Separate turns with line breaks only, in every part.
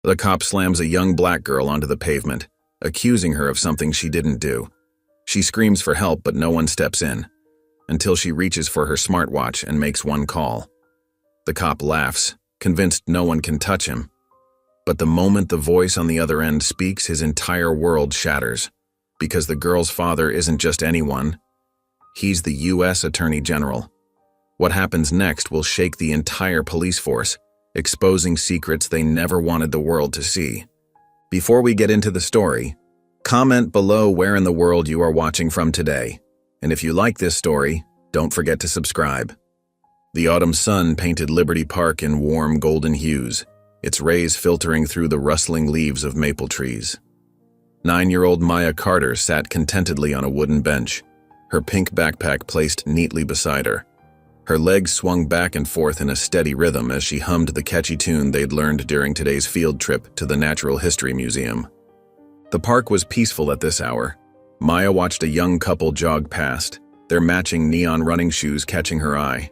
The cop slams a young black girl onto the pavement, accusing her of something she didn't do. She screams for help, but no one steps in, until she reaches for her smartwatch and makes one call. The cop laughs, convinced no one can touch him. But the moment the voice on the other end speaks, his entire world shatters, because the girl's father isn't just anyone. He's the U.S. Attorney General. What happens next will shake the entire police force, exposing secrets they never wanted the world to see. Before we get into the story, comment below where in the world you are watching from today. And if you like this story, don't forget to subscribe. The autumn sun painted Liberty Park in warm golden hues, its rays filtering through the rustling leaves of maple trees. 9-year-old Maya Carter sat contentedly on a wooden bench, her pink backpack placed neatly beside her. Her legs swung back and forth in a steady rhythm as she hummed the catchy tune they'd learned during today's field trip to the Natural History Museum. The park was peaceful at this hour. Maya watched a young couple jog past, their matching neon running shoes catching her eye.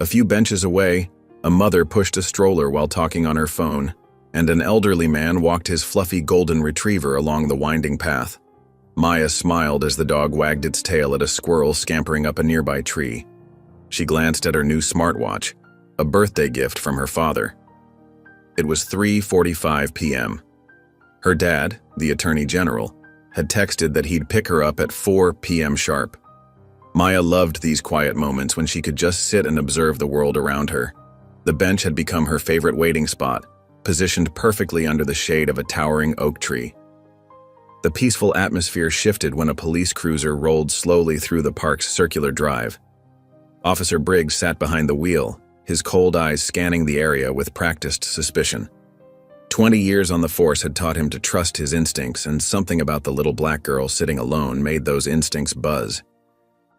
A few benches away, a mother pushed a stroller while talking on her phone, and an elderly man walked his fluffy golden retriever along the winding path. Maya smiled as the dog wagged its tail at a squirrel scampering up a nearby tree. She glanced at her new smartwatch, a birthday gift from her father. It was 3:45 p.m. Her dad, the Attorney General, had texted that he'd pick her up at 4 p.m. sharp. Maya loved these quiet moments when she could just sit and observe the world around her. The bench had become her favorite waiting spot, positioned perfectly under the shade of a towering oak tree. The peaceful atmosphere shifted when a police cruiser rolled slowly through the park's circular drive. Officer Briggs sat behind the wheel, his cold eyes scanning the area with practiced suspicion. 20 years on the force had taught him to trust his instincts, and something about the little black girl sitting alone made those instincts buzz.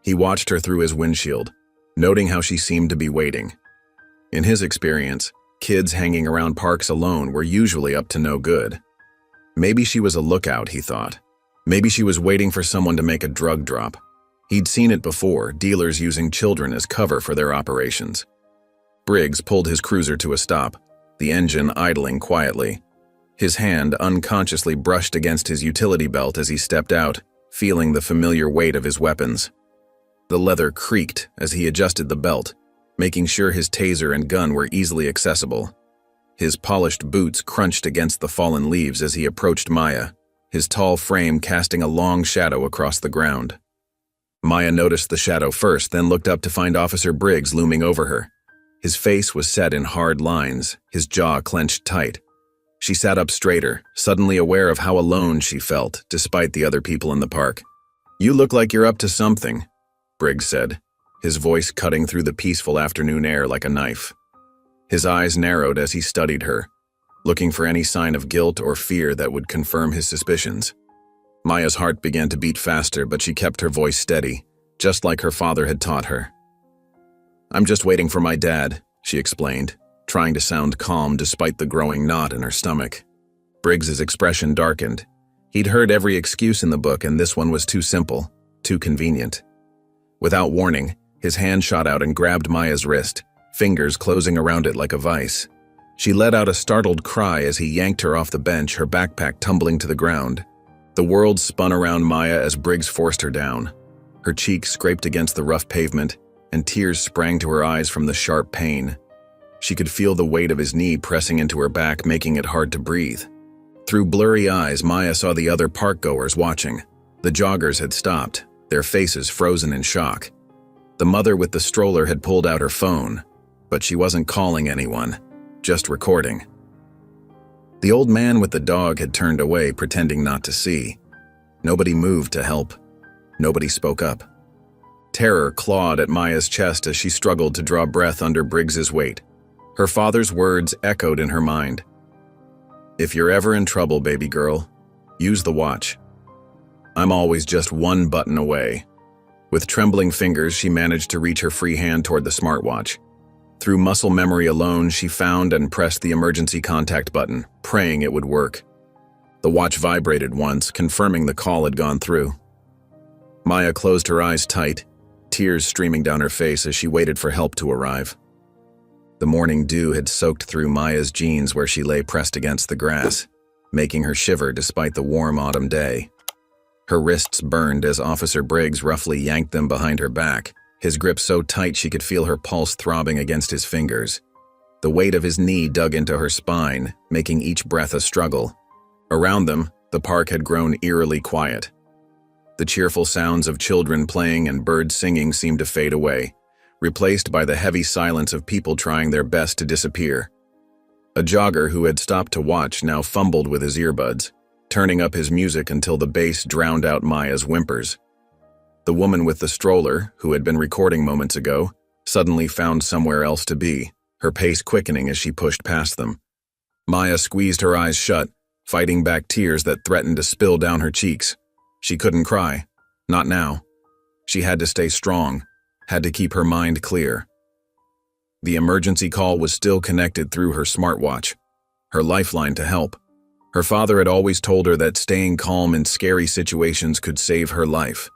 He watched her through his windshield, noting how she seemed to be waiting. In his experience, kids hanging around parks alone were usually up to no good. Maybe she was a lookout, he thought. Maybe she was waiting for someone to make a drug drop. He'd seen it before, dealers using children as cover for their operations. Briggs pulled his cruiser to a stop, the engine idling quietly. His hand unconsciously brushed against his utility belt as he stepped out, feeling the familiar weight of his weapons. The leather creaked as he adjusted the belt, making sure his taser and gun were easily accessible. His polished boots crunched against the fallen leaves as he approached Maya, his tall frame casting a long shadow across the ground. Maya noticed the shadow first, then looked up to find Officer Briggs looming over her. His face was set in hard lines, his jaw clenched tight. She sat up straighter, suddenly aware of how alone she felt, despite the other people in the park. "You look like you're up to something," Briggs said, his voice cutting through the peaceful afternoon air like a knife. His eyes narrowed as he studied her, looking for any sign of guilt or fear that would confirm his suspicions. Maya's heart began to beat faster, but she kept her voice steady, just like her father had taught her. "I'm just waiting for my dad," she explained, trying to sound calm despite the growing knot in her stomach. Briggs's expression darkened. He'd heard every excuse in the book, and this one was too simple, too convenient. Without warning, his hand shot out and grabbed Maya's wrist, fingers closing around it like a vice. She let out a startled cry as he yanked her off the bench, her backpack tumbling to the ground. The world spun around Maya as Briggs forced her down. Her cheek scraped against the rough pavement, and tears sprang to her eyes from the sharp pain. She could feel the weight of his knee pressing into her back, making it hard to breathe. Through blurry eyes, Maya saw the other park-goers watching. The joggers had stopped, their faces frozen in shock. The mother with the stroller had pulled out her phone, but she wasn't calling anyone, just recording. The old man with the dog had turned away, pretending not to see. Nobody moved to help. Nobody spoke up. Terror clawed at Maya's chest as she struggled to draw breath under Briggs's weight. Her father's words echoed in her mind. "If you're ever in trouble, baby girl, use the watch. I'm always just one button away." With trembling fingers, she managed to reach her free hand toward the smartwatch. Through muscle memory alone, she found and pressed the emergency contact button, praying it would work. The watch vibrated once, confirming the call had gone through. Maya closed her eyes tight, tears streaming down her face as she waited for help to arrive. The morning dew had soaked through Maya's jeans where she lay pressed against the grass, making her shiver despite the warm autumn day. Her wrists burned as Officer Briggs roughly yanked them behind her back, his grip so tight she could feel her pulse throbbing against his fingers. The weight of his knee dug into her spine, making each breath a struggle. Around them, the park had grown eerily quiet. The cheerful sounds of children playing and birds singing seemed to fade away, replaced by the heavy silence of people trying their best to disappear. A jogger who had stopped to watch now fumbled with his earbuds, turning up his music until the bass drowned out Maya's whimpers. The woman with the stroller, who had been recording moments ago, suddenly found somewhere else to be, her pace quickening as she pushed past them. Maya squeezed her eyes shut, fighting back tears that threatened to spill down her cheeks. She couldn't cry. Not now. She had to stay strong, had to keep her mind clear. The emergency call was still connected through her smartwatch, her lifeline to help. Her father had always told her that staying calm in scary situations could save her life.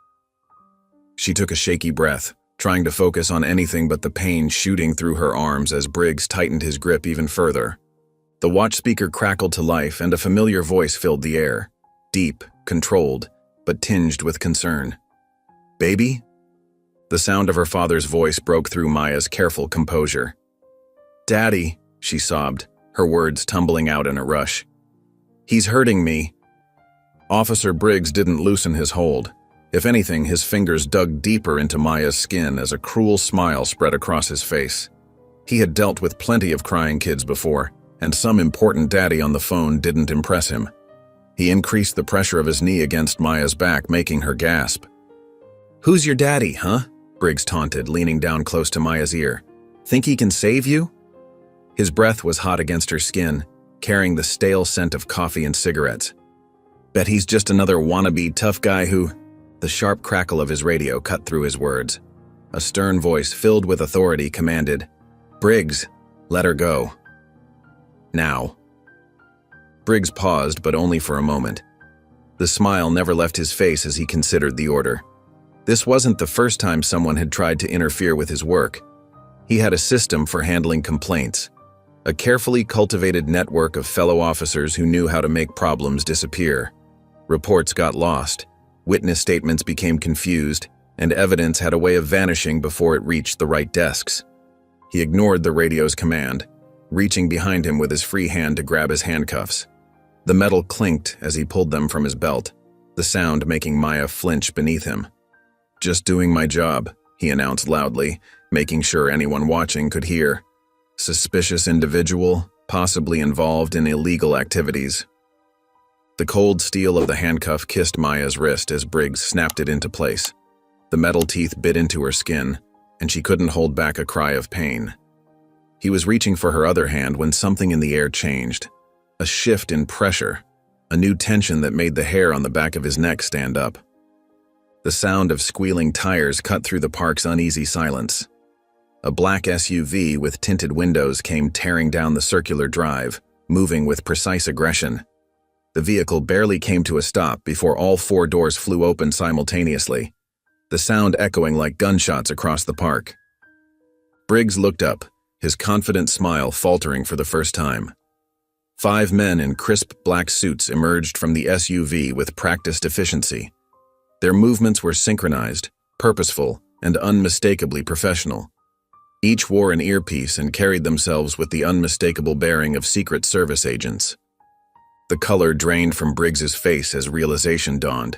She took a shaky breath, trying to focus on anything but the pain shooting through her arms as Briggs tightened his grip even further. The watch speaker crackled to life and a familiar voice filled the air, deep, controlled, but tinged with concern. "Baby?" The sound of her father's voice broke through Maya's careful composure. "Daddy," she sobbed, her words tumbling out in a rush. "He's hurting me." Officer Briggs didn't loosen his hold. If anything, his fingers dug deeper into Maya's skin as a cruel smile spread across his face. He had dealt with plenty of crying kids before, and some important daddy on the phone didn't impress him. He increased the pressure of his knee against Maya's back, making her gasp. "Who's your daddy, huh?" Briggs taunted, leaning down close to Maya's ear. "Think he can save you?" His breath was hot against her skin, carrying the stale scent of coffee and cigarettes. "Bet he's just another wannabe tough guy who—" The sharp crackle of his radio cut through his words. A stern voice filled with authority commanded, "Briggs, let her go. Now." Briggs paused, but only for a moment. The smile never left his face as he considered the order. This wasn't the first time someone had tried to interfere with his work. He had a system for handling complaints, a carefully cultivated network of fellow officers who knew how to make problems disappear. Reports got lost, witness statements became confused, and evidence had a way of vanishing before it reached the right desks. He ignored the radio's command, reaching behind him with his free hand to grab his handcuffs. The metal clinked as he pulled them from his belt, the sound making Maya flinch beneath him. "Just doing my job," he announced loudly, making sure anyone watching could hear. "Suspicious individual, possibly involved in illegal activities." The cold steel of the handcuff kissed Maya's wrist as Briggs snapped it into place. The metal teeth bit into her skin, and she couldn't hold back a cry of pain. He was reaching for her other hand when something in the air changed. A shift in pressure, a new tension that made the hair on the back of his neck stand up. The sound of squealing tires cut through the park's uneasy silence. A black SUV with tinted windows came tearing down the circular drive, moving with precise aggression. The vehicle barely came to a stop before all four doors flew open simultaneously, the sound echoing like gunshots across the park. Briggs looked up, his confident smile faltering for the first time. 5 men in crisp black suits emerged from the SUV with practiced efficiency. Their movements were synchronized, purposeful, and unmistakably professional. Each wore an earpiece and carried themselves with the unmistakable bearing of Secret Service agents. The color drained from Briggs's face as realization dawned.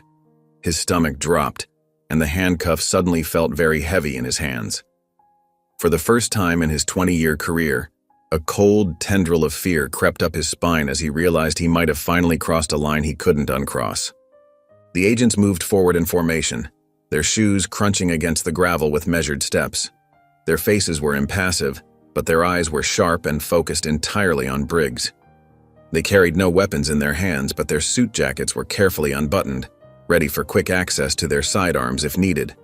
His stomach dropped, and the handcuff suddenly felt very heavy in his hands. For the first time in his 20-year career, a cold tendril of fear crept up his spine as he realized he might have finally crossed a line he couldn't uncross. The agents moved forward in formation, their shoes crunching against the gravel with measured steps. Their faces were impassive, but their eyes were sharp and focused entirely on Briggs. They carried no weapons in their hands, but their suit jackets were carefully unbuttoned, ready for quick access to their sidearms if needed.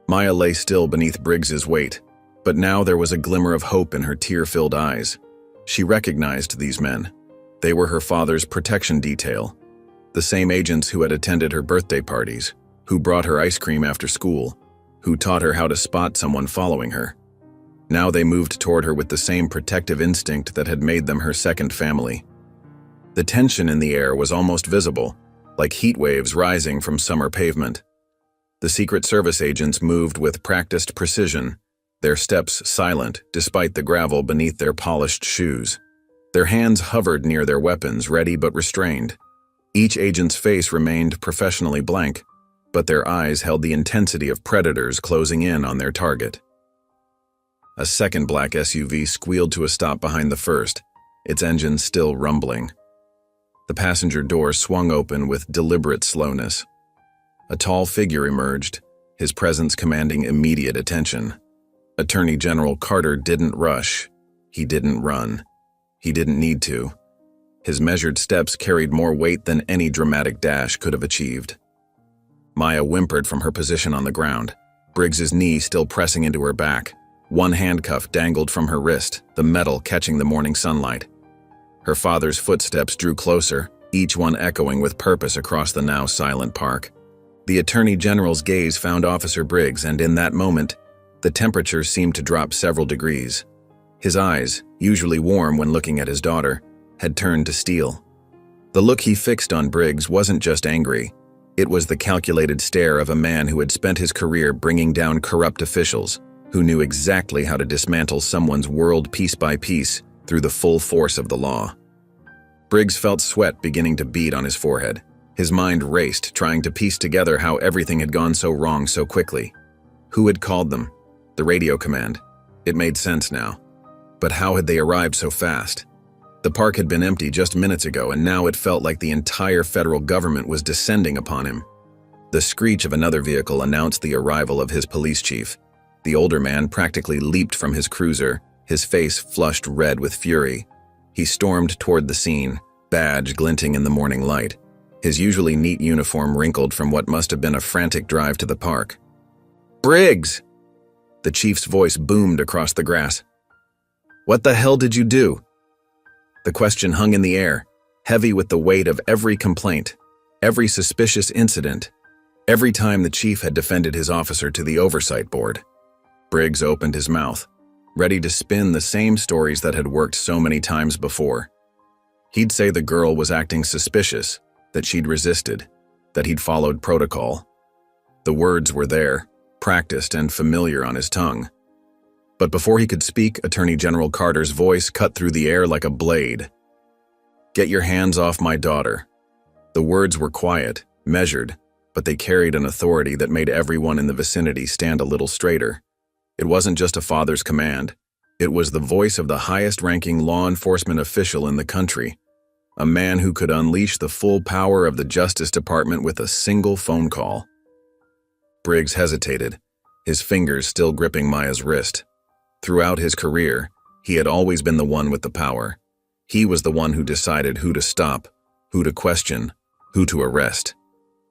Maya lay still beneath Briggs's weight, but now there was a glimmer of hope in her tear-filled eyes. She recognized these men. They were her father's protection detail, the same agents who had attended her birthday parties, who brought her ice cream after school, who taught her how to spot someone following her. Now they moved toward her with the same protective instinct that had made them her second family. The tension in the air was almost visible, like heat waves rising from summer pavement. The Secret Service agents moved with practiced precision, their steps silent despite the gravel beneath their polished shoes. Their hands hovered near their weapons, ready but restrained. Each agent's face remained professionally blank, but their eyes held the intensity of predators closing in on their target. A second black SUV squealed to a stop behind the first, its engine still rumbling. The passenger door swung open with deliberate slowness. A tall figure emerged, his presence commanding immediate attention. Attorney General Carter didn't rush. He didn't run. He didn't need to. His measured steps carried more weight than any dramatic dash could have achieved. Maya whimpered from her position on the ground, Briggs's knee still pressing into her back. One handcuff dangled from her wrist, the metal catching the morning sunlight. Her father's footsteps drew closer, each one echoing with purpose across the now silent park. The Attorney General's gaze found Officer Briggs, and in that moment, the temperature seemed to drop several degrees. His eyes, usually warm when looking at his daughter, had turned to steel. The look he fixed on Briggs wasn't just angry. It was the calculated stare of a man who had spent his career bringing down corrupt officials, who knew exactly how to dismantle someone's world piece by piece through the full force of the law. Briggs felt sweat beginning to bead on his forehead. His mind raced, trying to piece together how everything had gone so wrong so quickly. Who had called them? The radio command. It made sense now. But how had they arrived so fast? The park had been empty just minutes ago, and now it felt like the entire federal government was descending upon him. The screech of another vehicle announced the arrival of his police chief. The older man practically leaped from his cruiser, his face flushed red with fury. He stormed toward the scene, badge glinting in the morning light, his usually neat uniform wrinkled from what must have been a frantic drive to the park. "Briggs!" The chief's voice boomed across the grass. "What the hell did you do?" The question hung in the air, heavy with the weight of every complaint, every suspicious incident, every time the chief had defended his officer to the oversight board. Briggs opened his mouth, ready to spin the same stories that had worked so many times before. He'd say the girl was acting suspicious, that she'd resisted, that he'd followed protocol. The words were there, practiced and familiar on his tongue. But before he could speak, Attorney General Carter's voice cut through the air like a blade. "Get your hands off my daughter." The words were quiet, measured, but they carried an authority that made everyone in the vicinity stand a little straighter. It wasn't just a father's command. It was the voice of the highest-ranking law enforcement official in the country, a man who could unleash the full power of the Justice Department with a single phone call. Briggs hesitated, his fingers still gripping Maya's wrist. Throughout his career, he had always been the one with the power. He was the one who decided who to stop, who to question, who to arrest.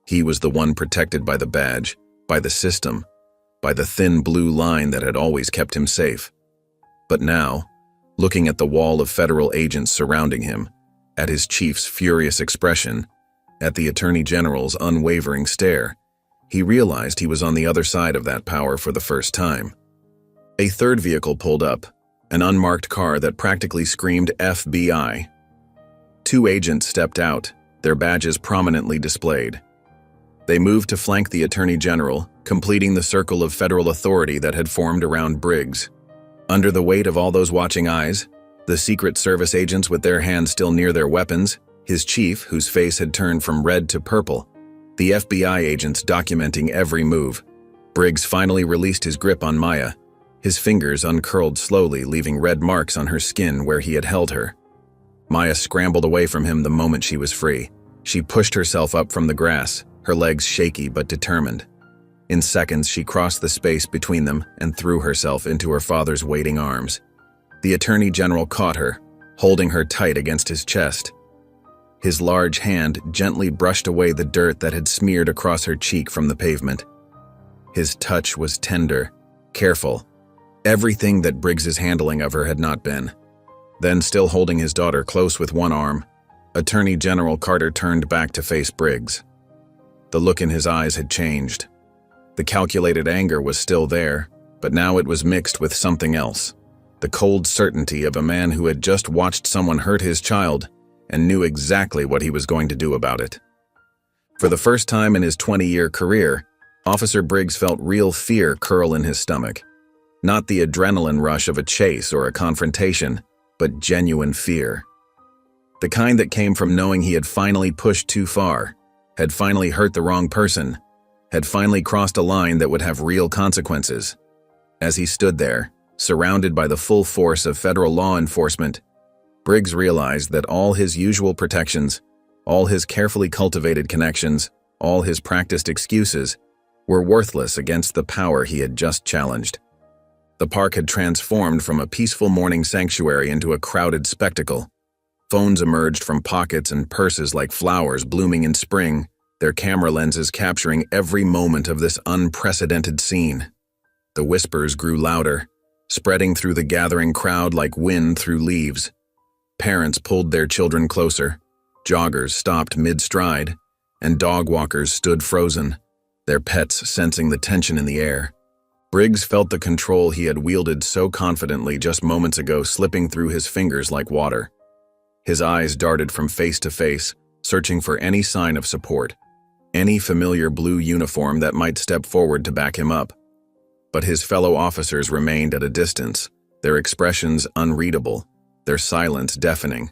He was the one protected by the badge, by the system, by the thin blue line that had always kept him safe. But now, looking at the wall of federal agents surrounding him, at his chief's furious expression, at the Attorney General's unwavering stare, he realized he was on the other side of that power for the first time. A third vehicle pulled up, an unmarked car that practically screamed FBI. Two agents stepped out, their badges prominently displayed. They moved to flank the Attorney General, completing the circle of federal authority that had formed around Briggs. Under the weight of all those watching eyes, the Secret Service agents with their hands still near their weapons, his chief, whose face had turned from red to purple, the FBI agents documenting every move. Briggs finally released his grip on Maya. His fingers uncurled slowly, leaving red marks on her skin where he had held her. Maya scrambled away from him the moment she was free. She pushed herself up from the grass, her legs shaky but determined. In seconds, she crossed the space between them and threw herself into her father's waiting arms. The Attorney General caught her, holding her tight against his chest. His large hand gently brushed away the dirt that had smeared across her cheek from the pavement. His touch was tender, careful, everything that Briggs's handling of her had not been. Then, still holding his daughter close with one arm, Attorney General Carter turned back to face Briggs. The look in his eyes had changed. The calculated anger was still there, But now it was mixed with something else. The cold certainty of a man who had just watched someone hurt his child and knew exactly what he was going to do about it. For the first time in his 20-year career, Officer Briggs felt real fear curl in his stomach. Not the adrenaline rush of a chase or a confrontation, but genuine fear. The kind that came from knowing he had finally pushed too far, had finally hurt the wrong person, had finally crossed a line that would have real consequences. As he stood there, surrounded by the full force of federal law enforcement, Briggs realized that all his usual protections, all his carefully cultivated connections, all his practiced excuses, were worthless against the power he had just challenged. The park had transformed from a peaceful morning sanctuary into a crowded spectacle. Phones emerged from pockets and purses like flowers blooming in spring, their camera lenses capturing every moment of this unprecedented scene. The whispers grew louder, spreading through the gathering crowd like wind through leaves. Parents pulled their children closer, joggers stopped mid-stride, and dog walkers stood frozen, their pets sensing the tension in the air. Briggs felt the control he had wielded so confidently just moments ago slipping through his fingers like water. His eyes darted from face to face, searching for any sign of support, any familiar blue uniform that might step forward to back him up. But his fellow officers remained at a distance, their expressions unreadable, their silence deafening.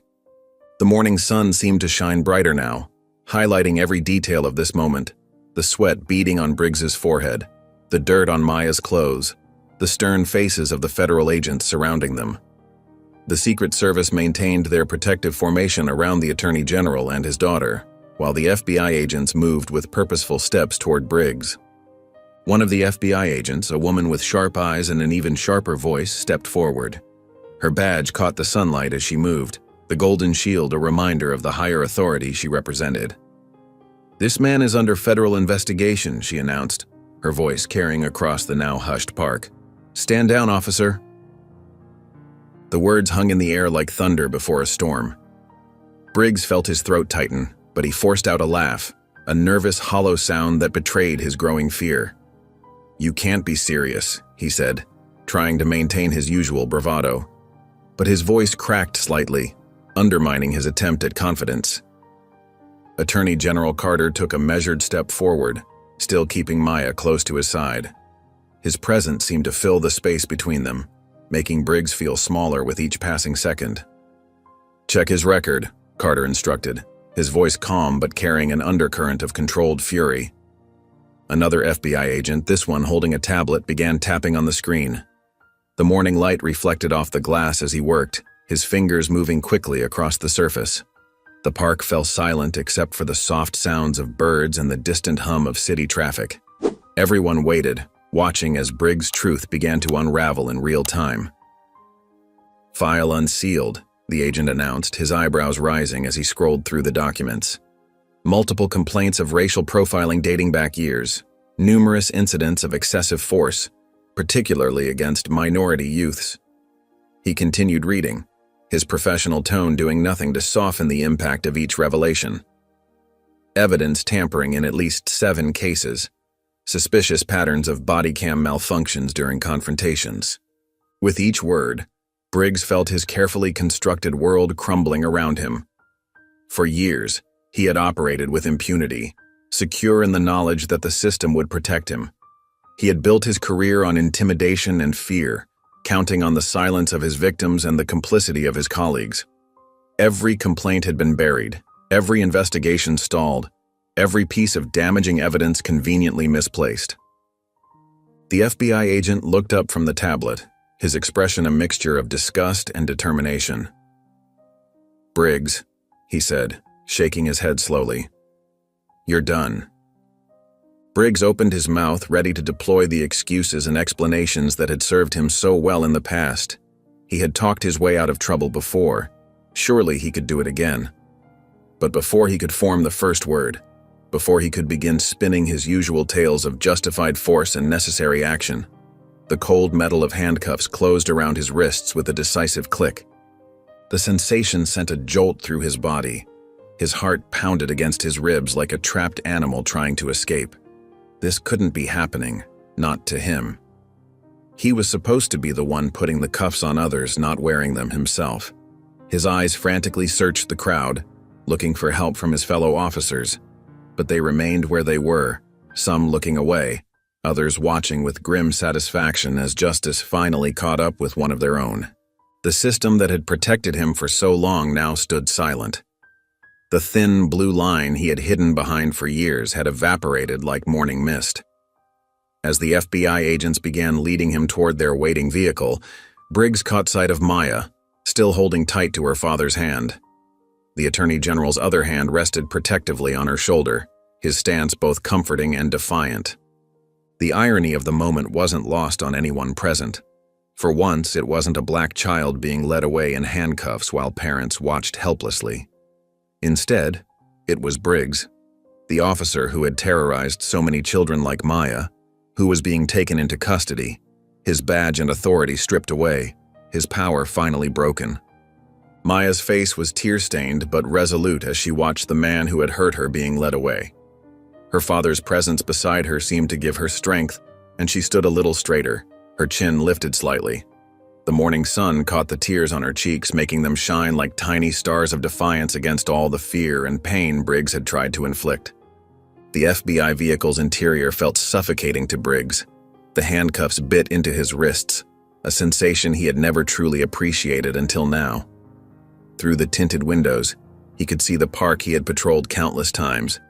The morning sun seemed to shine brighter now, highlighting every detail of this moment, the sweat beading on Briggs's forehead, the dirt on Maya's clothes, the stern faces of the federal agents surrounding them. The Secret Service maintained their protective formation around the Attorney General and his daughter, while the FBI agents moved with purposeful steps toward Briggs. One of the FBI agents, a woman with sharp eyes and an even sharper voice, stepped forward. Her badge caught the sunlight as she moved, the golden shield a reminder of the higher authority she represented. "This man is under federal investigation," she announced, her voice carrying across the now hushed park. "Stand down, officer." The words hung in the air like thunder before a storm. Briggs felt his throat tighten, but he forced out a laugh, a nervous, hollow sound that betrayed his growing fear. "You can't be serious," he said, trying to maintain his usual bravado. But his voice cracked slightly, undermining his attempt at confidence. Attorney General Carter took a measured step forward, still keeping Maya close to his side. His presence seemed to fill the space between them, making Briggs feel smaller with each passing second. "Check his record," Carter instructed, his voice calm but carrying an undercurrent of controlled fury. Another FBI agent, this one holding a tablet, began tapping on the screen. The morning light reflected off the glass as he worked, his fingers moving quickly across the surface. The park fell silent except for the soft sounds of birds and the distant hum of city traffic. Everyone waited, watching as Briggs' truth began to unravel in real time. "File unsealed," the agent announced, his eyebrows rising as he scrolled through the documents. Multiple complaints of racial profiling dating back years, numerous incidents of excessive force, particularly against minority youths. He continued reading, his professional tone doing nothing to soften the impact of each revelation. Evidence tampering in at least 7 cases, suspicious patterns of body cam malfunctions during confrontations. With each word, Briggs felt his carefully constructed world crumbling around him. For years, he had operated with impunity, secure in the knowledge that the system would protect him. He had built his career on intimidation and fear, counting on the silence of his victims and the complicity of his colleagues. Every complaint had been buried, every investigation stalled, every piece of damaging evidence conveniently misplaced. The FBI agent looked up from the tablet, his expression a mixture of disgust and determination. "Briggs," he said, shaking his head slowly, "you're done." Briggs opened his mouth, ready to deploy the excuses and explanations that had served him so well in the past. He had talked his way out of trouble before. Surely he could do it again. But before he could form the first word, before he could begin spinning his usual tales of justified force and necessary action, the cold metal of handcuffs closed around his wrists with a decisive click. The sensation sent a jolt through his body. His heart pounded against his ribs like a trapped animal trying to escape. This couldn't be happening, not to him. He was supposed to be the one putting the cuffs on others, not wearing them himself. His eyes frantically searched the crowd, looking for help from his fellow officers, but they remained where they were, some looking away, others watching with grim satisfaction as justice finally caught up with one of their own. The system that had protected him for so long now stood silent. The thin blue line he had hidden behind for years had evaporated like morning mist. As the FBI agents began leading him toward their waiting vehicle, Briggs caught sight of Maya, still holding tight to her father's hand. The Attorney General's other hand rested protectively on her shoulder, his stance both comforting and defiant. The irony of the moment wasn't lost on anyone present. For once, it wasn't a black child being led away in handcuffs while parents watched helplessly. Instead, it was Briggs, the officer who had terrorized so many children like Maya, who was being taken into custody, his badge and authority stripped away, his power finally broken. Maya's face was tear-stained but resolute as she watched the man who had hurt her being led away. Her father's presence beside her seemed to give her strength, and she stood a little straighter, her chin lifted slightly. The morning sun caught the tears on her cheeks, making them shine like tiny stars of defiance against all the fear and pain Briggs had tried to inflict. The FBI vehicle's interior felt suffocating to Briggs. The handcuffs bit into his wrists, a sensation he had never truly appreciated until now. Through the tinted windows, he could see the park he had patrolled countless times,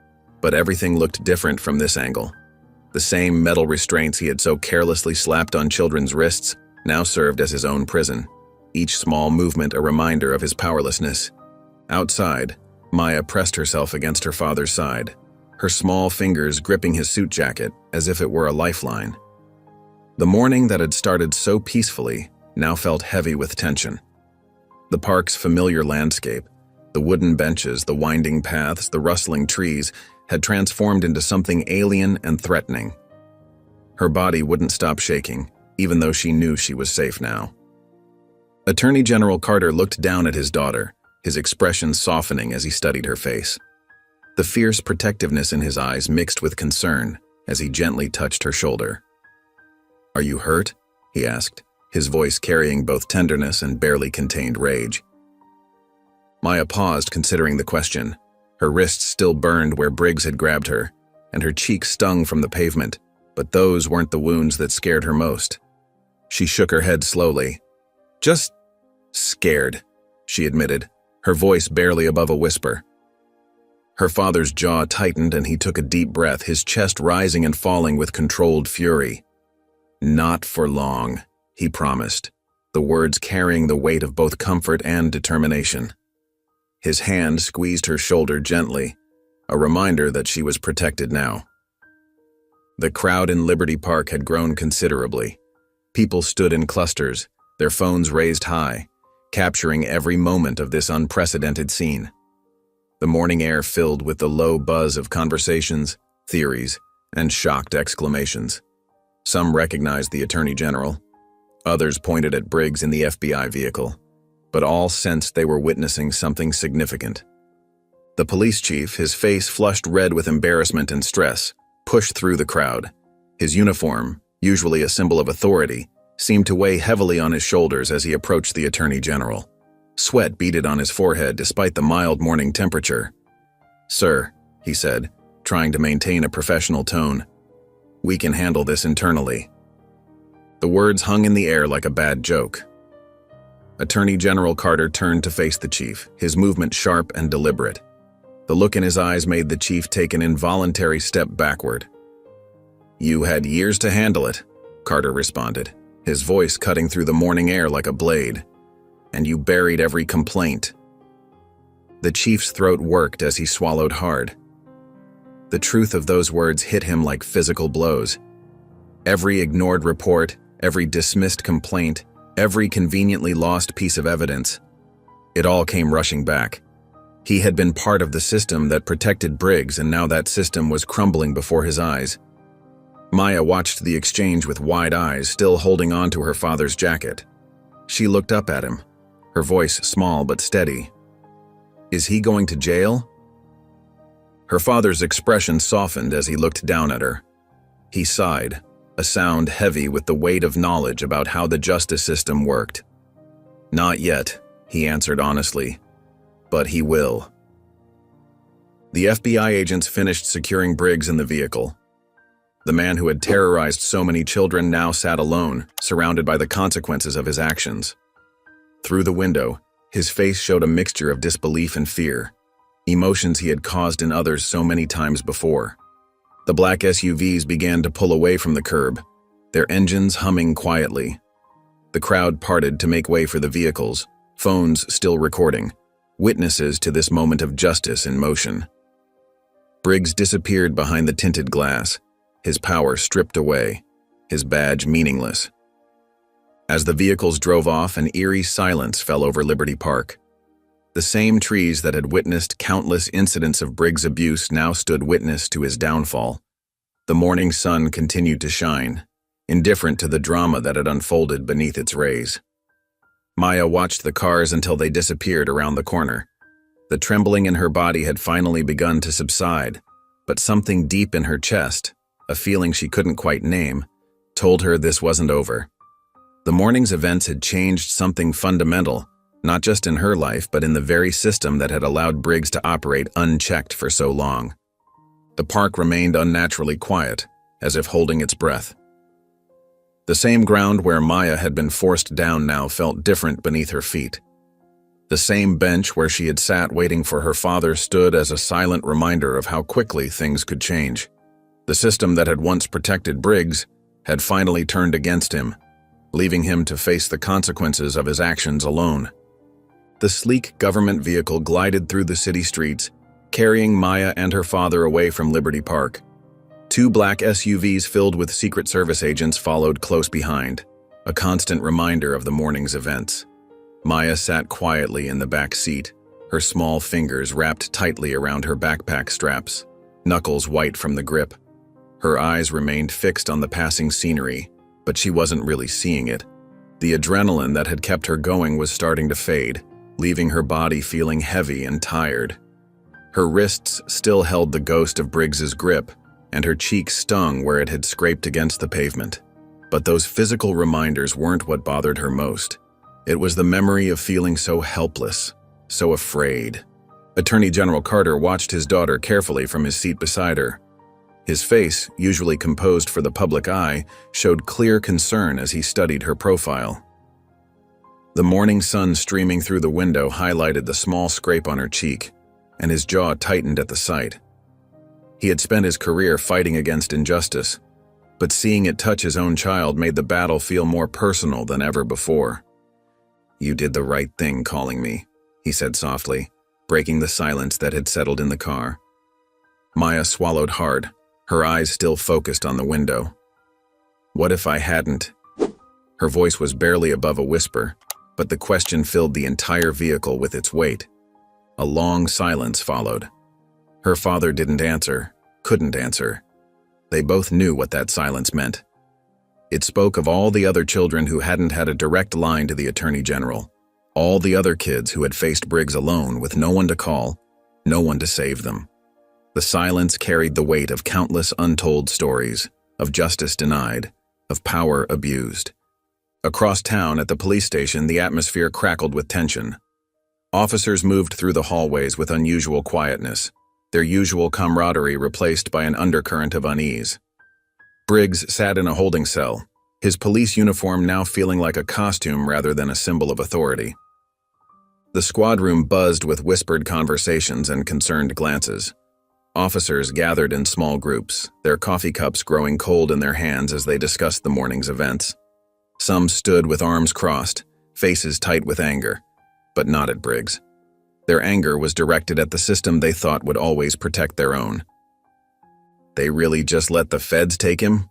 but everything looked different from this angle. The same metal restraints he had so carelessly slapped on children's wrists now served as his own prison, each small movement a reminder of his powerlessness. Outside, Maya pressed herself against her father's side, her small fingers gripping his suit jacket as if it were a lifeline. The morning that had started so peacefully now felt heavy with tension. The park's familiar landscape, the wooden benches, the winding paths, the rustling trees, had transformed into something alien and threatening. Her body wouldn't stop shaking, even though she knew she was safe now. Attorney General Carter looked down at his daughter, his expression softening as he studied her face. The fierce protectiveness in his eyes mixed with concern as he gently touched her shoulder. "Are you hurt?" he asked, his voice carrying both tenderness and barely contained rage. Maya paused, considering the question. Her wrists still burned where Briggs had grabbed her, and her cheeks stung from the pavement, but those weren't the wounds that scared her most. She shook her head slowly. "Just scared," she admitted, her voice barely above a whisper. Her father's jaw tightened and he took a deep breath, his chest rising and falling with controlled fury. "Not for long," he promised, the words carrying the weight of both comfort and determination. His hand squeezed her shoulder gently, a reminder that she was protected now. The crowd in Liberty Park had grown considerably. People stood in clusters, their phones raised high, capturing every moment of this unprecedented scene. The morning air filled with the low buzz of conversations, theories, and shocked exclamations. Some recognized the Attorney General. Others pointed at Briggs in the FBI vehicle, but all sensed they were witnessing something significant. The police chief, his face flushed red with embarrassment and stress, pushed through the crowd. His uniform, usually a symbol of authority, seemed to weigh heavily on his shoulders as he approached the Attorney General. Sweat beaded on his forehead despite the mild morning temperature. "Sir," he said, trying to maintain a professional tone, "we can handle this internally." The words hung in the air like a bad joke. Attorney General Carter turned to face the chief, his movement sharp and deliberate. The look in his eyes made the chief take an involuntary step backward. "You had years to handle it," Carter responded, his voice cutting through the morning air like a blade. "And you buried every complaint." The chief's throat worked as he swallowed hard. The truth of those words hit him like physical blows. Every ignored report, every dismissed complaint, every conveniently lost piece of evidence. It all came rushing back. He had been part of the system that protected Briggs, and now that system was crumbling before his eyes. Maya watched the exchange with wide eyes, still holding on to her father's jacket. She looked up at him, her voice small but steady. "Is he going to jail?" Her father's expression softened as he looked down at her. He sighed, a sound heavy with the weight of knowledge about how the justice system worked. "Not yet," he answered honestly, "but he will." The FBI agents finished securing Briggs in the vehicle. The man who had terrorized so many children now sat alone, surrounded by the consequences of his actions. Through the window, his face showed a mixture of disbelief and fear, emotions he had caused in others so many times before. The black SUVs began to pull away from the curb, their engines humming quietly. The crowd parted to make way for the vehicles, phones still recording, witnesses to this moment of justice in motion. Briggs disappeared behind the tinted glass, his power stripped away, his badge meaningless. As the vehicles drove off, an eerie silence fell over Liberty Park. The same trees that had witnessed countless incidents of Briggs' abuse now stood witness to his downfall. The morning sun continued to shine, indifferent to the drama that had unfolded beneath its rays. Maya watched the cars until they disappeared around the corner. The trembling in her body had finally begun to subside, but something deep in her chest, a feeling she couldn't quite name, told her this wasn't over. The morning's events had changed something fundamental, not just in her life, but in the very system that had allowed Briggs to operate unchecked for so long. The park remained unnaturally quiet, as if holding its breath. The same ground where Maya had been forced down now felt different beneath her feet. The same bench where she had sat waiting for her father stood as a silent reminder of how quickly things could change. The system that had once protected Briggs had finally turned against him, leaving him to face the consequences of his actions alone. The sleek government vehicle glided through the city streets, carrying Maya and her father away from Liberty Park. Two black SUVs filled with Secret Service agents followed close behind, a constant reminder of the morning's events. Maya sat quietly in the back seat, her small fingers wrapped tightly around her backpack straps, knuckles white from the grip. Her eyes remained fixed on the passing scenery, but she wasn't really seeing it. The adrenaline that had kept her going was starting to fade, leaving her body feeling heavy and tired. Her wrists still held the ghost of Briggs's grip, and her cheek stung where it had scraped against the pavement. But those physical reminders weren't what bothered her most. It was the memory of feeling so helpless, so afraid. Attorney General Carter watched his daughter carefully from his seat beside her. His face, usually composed for the public eye, showed clear concern as he studied her profile. The morning sun streaming through the window highlighted the small scrape on her cheek, and his jaw tightened at the sight. He had spent his career fighting against injustice, but seeing it touch his own child made the battle feel more personal than ever before. "You did the right thing calling me," he said softly, breaking the silence that had settled in the car. Maya swallowed hard, her eyes still focused on the window. "What if I hadn't?" Her voice was barely above a whisper, but the question filled the entire vehicle with its weight. A long silence followed. Her father didn't answer, couldn't answer. They both knew what that silence meant. It spoke of all the other children who hadn't had a direct line to the Attorney General, all the other kids who had faced Briggs alone with no one to call, no one to save them. The silence carried the weight of countless untold stories, of justice denied, of power abused. Across town at the police station, the atmosphere crackled with tension. Officers moved through the hallways with unusual quietness, their usual camaraderie replaced by an undercurrent of unease. Briggs sat in a holding cell, his police uniform now feeling like a costume rather than a symbol of authority. The squad room buzzed with whispered conversations and concerned glances. Officers gathered in small groups, their coffee cups growing cold in their hands as they discussed the morning's events. Some stood with arms crossed, faces tight with anger, but not at Briggs. Their anger was directed at the system they thought would always protect their own. "They really just let the feds take him?"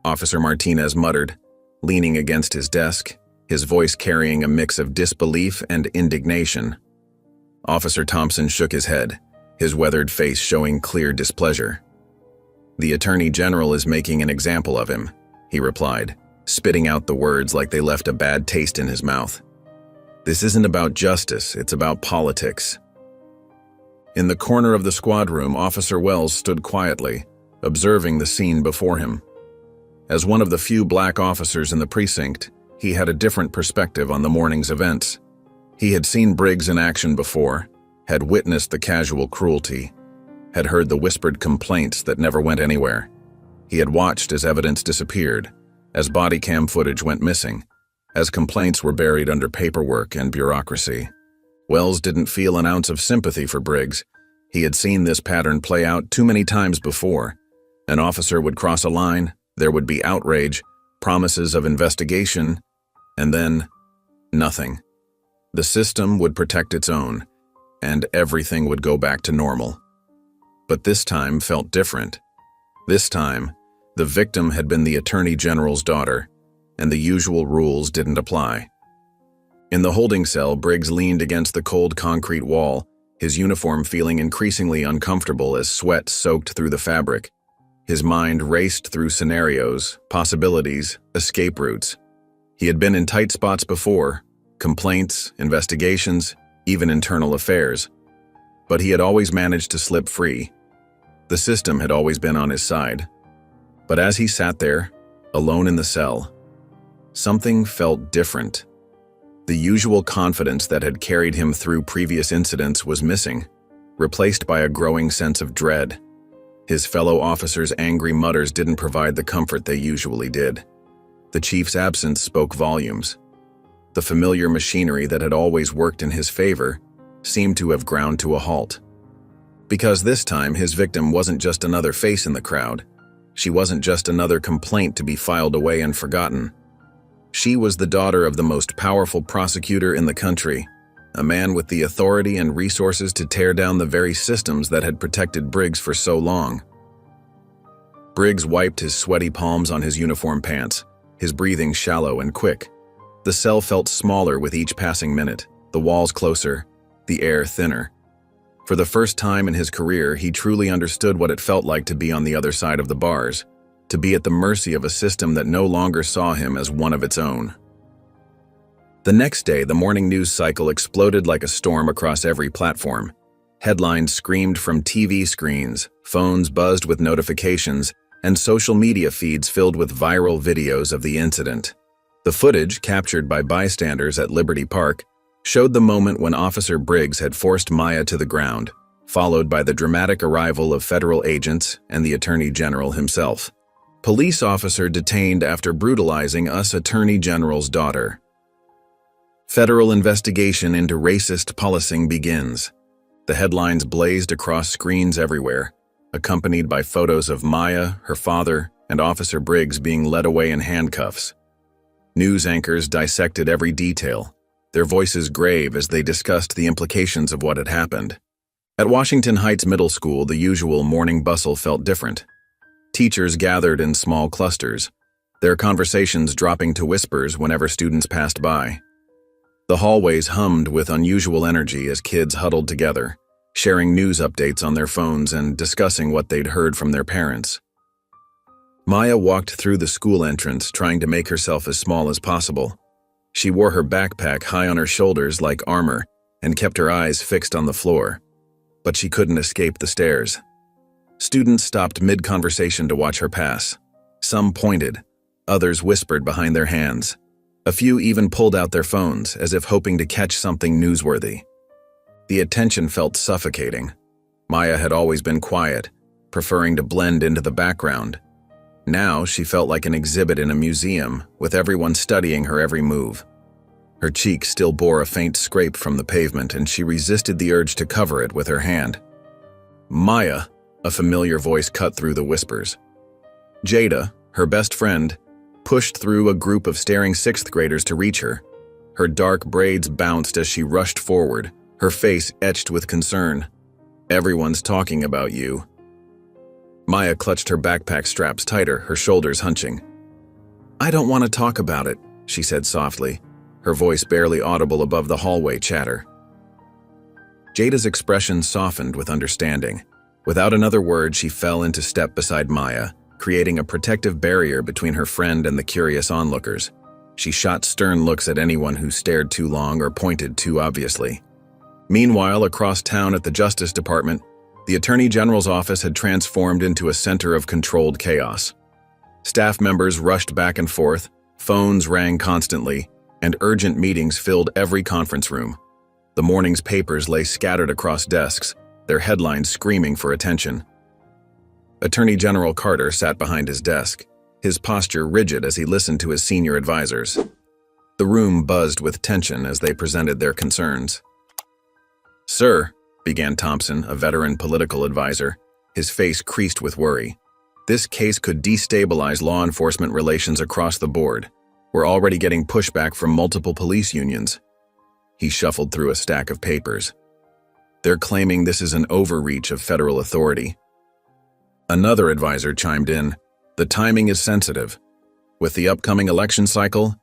Officer Martinez muttered, leaning against his desk, his voice carrying a mix of disbelief and indignation. Officer Thompson shook his head, his weathered face showing clear displeasure. "The Attorney General is making an example of him," he replied, spitting out the words like they left a bad taste in his mouth. "This isn't about justice, it's about politics." In the corner of the squad room, Officer Wells stood quietly, observing the scene before him. As one of the few black officers in the precinct, he had a different perspective on the morning's events. He had seen Briggs in action before, had witnessed the casual cruelty, had heard the whispered complaints that never went anywhere. He had watched as evidence disappeared, as body cam footage went missing, as complaints were buried under paperwork and bureaucracy. Wells didn't feel an ounce of sympathy for Briggs. He had seen this pattern play out too many times before. An officer would cross a line, there would be outrage, promises of investigation, and then nothing. The system would protect its own, and everything would go back to normal. But this time felt different. This time, the victim had been the Attorney General's daughter, and the usual rules didn't apply. In the holding cell, Briggs leaned against the cold concrete wall, his uniform feeling increasingly uncomfortable as sweat soaked through the fabric. His mind raced through scenarios, possibilities, escape routes. He had been in tight spots before, complaints, investigations, even internal affairs. But he had always managed to slip free. The system had always been on his side. But as he sat there, alone in the cell, something felt different. The usual confidence that had carried him through previous incidents was missing, replaced by a growing sense of dread. His fellow officers' angry mutters didn't provide the comfort they usually did. The chief's absence spoke volumes. The familiar machinery that had always worked in his favor seemed to have ground to a halt. Because this time his victim wasn't just another face in the crowd. She wasn't just another complaint to be filed away and forgotten. She was the daughter of the most powerful prosecutor in the country, a man with the authority and resources to tear down the very systems that had protected Briggs for so long. Briggs wiped his sweaty palms on his uniform pants, his breathing shallow and quick. The cell felt smaller with each passing minute, the walls closer, the air thinner. For the first time in his career, he truly understood what it felt like to be on the other side of the bars, to be at the mercy of a system that no longer saw him as one of its own. The next day, the morning news cycle exploded like a storm across every platform. Headlines screamed from TV screens, phones buzzed with notifications, and social media feeds filled with viral videos of the incident. The footage, captured by bystanders at Liberty Park, showed the moment when Officer Briggs had forced Maya to the ground, followed by the dramatic arrival of federal agents and the Attorney General himself. Police officer detained after brutalizing US Attorney General's daughter. Federal investigation into racist policing begins. The headlines blazed across screens everywhere, accompanied by photos of Maya, her father, and Officer Briggs being led away in handcuffs. News anchors dissected every detail, their voices grave as they discussed the implications of what had happened. At Washington Heights Middle School, the usual morning bustle felt different. Teachers gathered in small clusters, their conversations dropping to whispers whenever students passed by. The hallways hummed with unusual energy as kids huddled together, sharing news updates on their phones and discussing what they'd heard from their parents. Maya walked through the school entrance, trying to make herself as small as possible. She wore her backpack high on her shoulders like armor and kept her eyes fixed on the floor. But she couldn't escape the stares. Students stopped mid-conversation to watch her pass. Some pointed, others whispered behind their hands. A few even pulled out their phones, as if hoping to catch something newsworthy. The attention felt suffocating. Maya had always been quiet, preferring to blend into the background. Now she felt like an exhibit in a museum, with everyone studying her every move. Her cheek still bore a faint scrape from the pavement, and she resisted the urge to cover it with her hand. "Maya," a familiar voice cut through the whispers. Jada, her best friend, pushed through a group of staring sixth graders to reach her. Her dark braids bounced as she rushed forward, her face etched with concern. "Everyone's talking about you." Maya clutched her backpack straps tighter, her shoulders hunching. "I don't want to talk about it," she said softly, her voice barely audible above the hallway chatter. Jada's expression softened with understanding. Without another word, she fell into step beside Maya, creating a protective barrier between her friend and the curious onlookers. She shot stern looks at anyone who stared too long or pointed too obviously. Meanwhile, across town at the Justice Department, the Attorney General's office had transformed into a center of controlled chaos. Staff members rushed back and forth, phones rang constantly, and urgent meetings filled every conference room. The morning's papers lay scattered across desks, their headlines screaming for attention. Attorney General Carter sat behind his desk, his posture rigid as he listened to his senior advisors. The room buzzed with tension as they presented their concerns. "Sir," began Thompson, a veteran political advisor, his face creased with worry. "This case could destabilize law enforcement relations across the board. We're already getting pushback from multiple police unions." He shuffled through a stack of papers. "They're claiming this is an overreach of federal authority." Another advisor chimed in, "The timing is sensitive. With the upcoming election cycle?"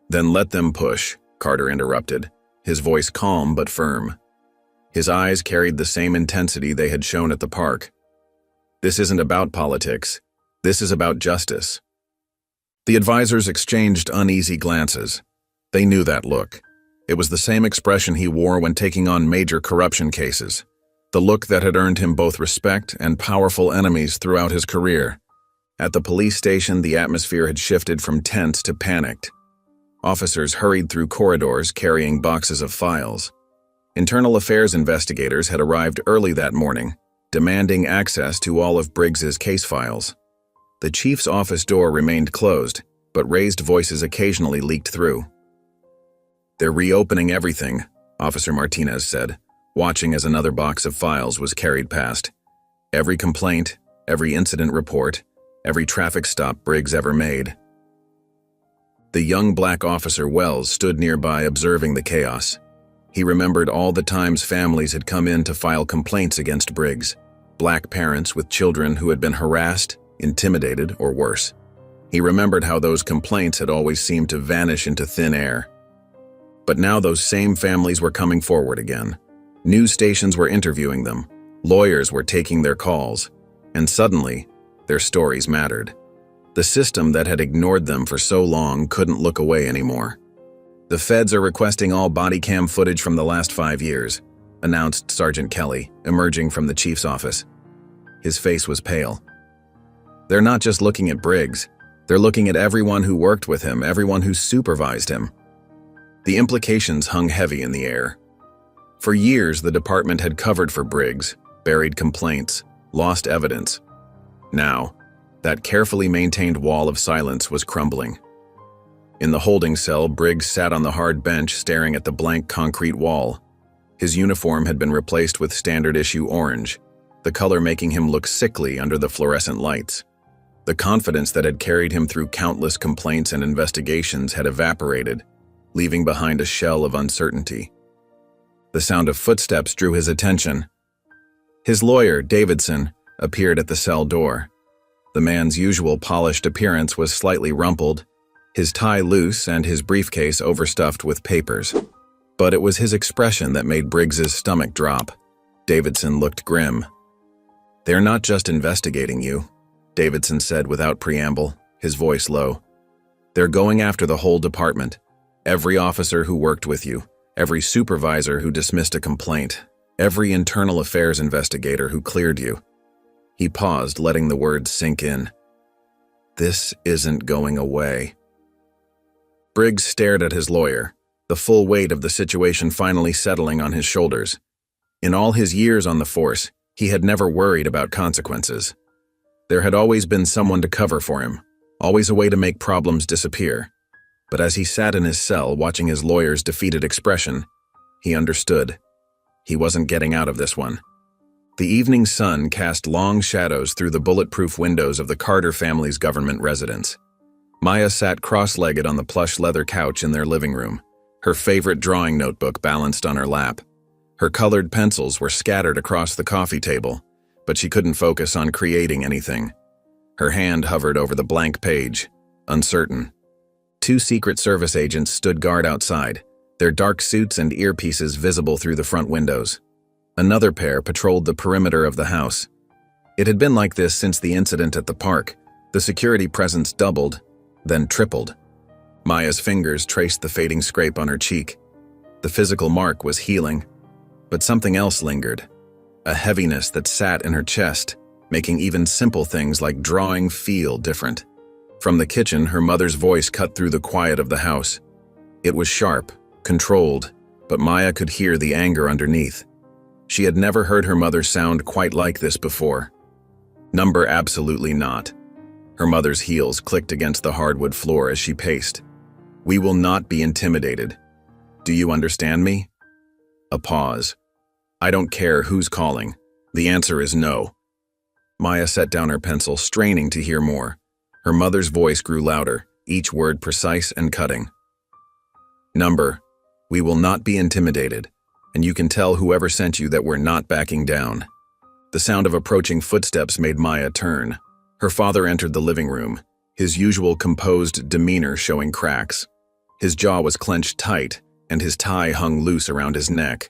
"Then let them push," Carter interrupted, his voice calm but firm. His eyes carried the same intensity they had shown at the park. "This isn't about politics. This is about justice." The advisors exchanged uneasy glances. They knew that look. It was the same expression he wore when taking on major corruption cases, the look that had earned him both respect and powerful enemies throughout his career. At the police station, the atmosphere had shifted from tense to panicked. Officers hurried through corridors carrying boxes of files. Internal affairs investigators had arrived early that morning, demanding access to all of Briggs's case files. The chief's office door remained closed, but raised voices occasionally leaked through. "They're reopening everything," Officer Martinez said, watching as another box of files was carried past. "Every complaint, every incident report, every traffic stop Briggs ever made." The young black officer Wells stood nearby observing the chaos. He remembered all the times families had come in to file complaints against Briggs, black parents with children who had been harassed, intimidated, or worse. He remembered how those complaints had always seemed to vanish into thin air. But now those same families were coming forward again. News stations were interviewing them, lawyers were taking their calls, and suddenly, their stories mattered. The system that had ignored them for so long couldn't look away anymore. "The feds are requesting all body cam footage from the last 5 years," announced Sergeant Kelly, emerging from the chief's office. His face was pale. "They're not just looking at Briggs. They're looking at everyone who worked with him, everyone who supervised him." The implications hung heavy in the air. For years, the department had covered for Briggs, buried complaints, lost evidence. Now, that carefully maintained wall of silence was crumbling. In the holding cell, Briggs sat on the hard bench staring at the blank concrete wall. His uniform had been replaced with standard-issue orange, the color making him look sickly under the fluorescent lights. The confidence that had carried him through countless complaints and investigations had evaporated, leaving behind a shell of uncertainty. The sound of footsteps drew his attention. His lawyer, Davidson, appeared at the cell door. The man's usual polished appearance was slightly rumpled, his tie loose and his briefcase overstuffed with papers. But it was his expression that made Briggs's stomach drop. Davidson looked grim. "They're not just investigating you," Davidson said without preamble, his voice low. "They're going after the whole department. Every officer who worked with you, every supervisor who dismissed a complaint, every internal affairs investigator who cleared you." He paused, letting the words sink in. "This isn't going away." Briggs stared at his lawyer, the full weight of the situation finally settling on his shoulders. In all his years on the force, he had never worried about consequences. There had always been someone to cover for him, always a way to make problems disappear. But as he sat in his cell watching his lawyer's defeated expression, he understood. He wasn't getting out of this one. The evening sun cast long shadows through the bulletproof windows of the Carter family's government residence. Maya sat cross-legged on the plush leather couch in their living room, her favorite drawing notebook balanced on her lap. Her colored pencils were scattered across the coffee table, but she couldn't focus on creating anything. Her hand hovered over the blank page, uncertain. 2 Secret Service agents stood guard outside, their dark suits and earpieces visible through the front windows. Another pair patrolled the perimeter of the house. It had been like this since the incident at the park. The security presence doubled, then tripled. Maya's fingers traced the fading scrape on her cheek. The physical mark was healing, but something else lingered. A heaviness that sat in her chest, making even simple things like drawing feel different. From the kitchen, her mother's voice cut through the quiet of the house. It was sharp, controlled, but Maya could hear the anger underneath. She had never heard her mother sound quite like this before. Number absolutely not. Her mother's heels clicked against the hardwood floor as she paced. We will not be intimidated. Do you understand me? A pause. I don't care who's calling. The answer is no. Maya set down her pencil, straining to hear more. Her mother's voice grew louder, each word precise and cutting. Number, we will not be intimidated, and you can tell whoever sent you that we're not backing down. The sound of approaching footsteps made Maya turn. Her father entered the living room, his usual composed demeanor showing cracks. His jaw was clenched tight, and his tie hung loose around his neck.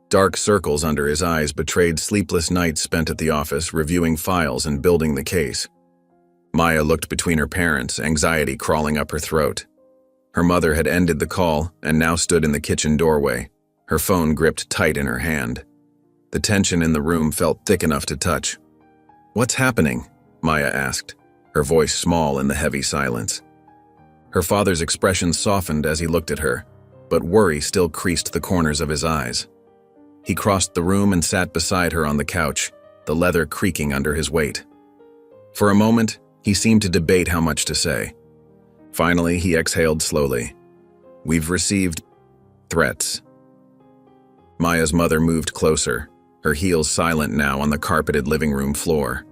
Dark circles under his eyes betrayed sleepless nights spent at the office reviewing files and building the case. Maya looked between her parents, anxiety crawling up her throat. Her mother had ended the call and now stood in the kitchen doorway, her phone gripped tight in her hand. The tension in the room felt thick enough to touch. What's happening? Maya asked, her voice small in the heavy silence. Her father's expression softened as he looked at her, but worry still creased the corners of his eyes. He crossed the room and sat beside her on the couch, the leather creaking under his weight. For a moment, he seemed to debate how much to say. Finally, he exhaled slowly. We've received threats. Maya's mother moved closer, her heels silent now on the carpeted living room floor.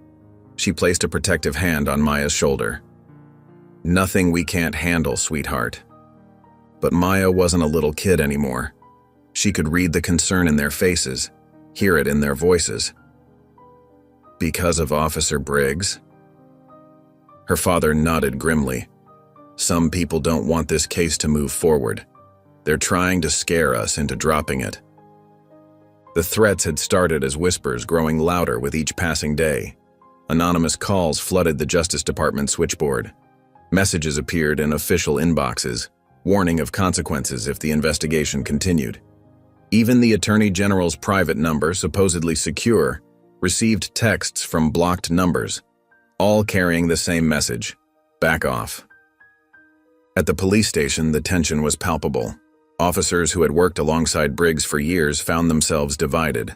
She placed a protective hand on Maya's shoulder. Nothing we can't handle, sweetheart. But Maya wasn't a little kid anymore. She could read the concern in their faces, hear it in their voices. Because of Officer Briggs? Her father nodded grimly. Some people don't want this case to move forward. They're trying to scare us into dropping it. The threats had started as whispers, growing louder with each passing day. Anonymous calls flooded the Justice Department switchboard. Messages appeared in official inboxes, warning of consequences if the investigation continued. Even the Attorney General's private number, supposedly secure, received texts from blocked numbers, all carrying the same message: back off. At the police station, the tension was palpable. Officers who had worked alongside Briggs for years found themselves divided.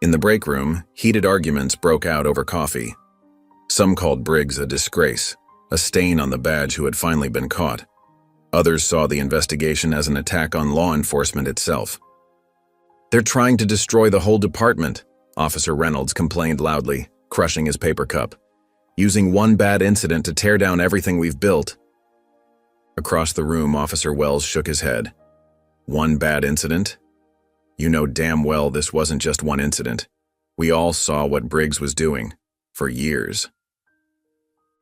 In the break room, heated arguments broke out over coffee. Some called Briggs a disgrace, a stain on the badge who had finally been caught. Others saw the investigation as an attack on law enforcement itself. They're trying to destroy the whole department, Officer Reynolds complained loudly, crushing his paper cup. Using one bad incident to tear down everything we've built. Across the room, Officer Wells shook his head. One bad incident? You know damn well this wasn't just one incident. We all saw what Briggs was doing, for years.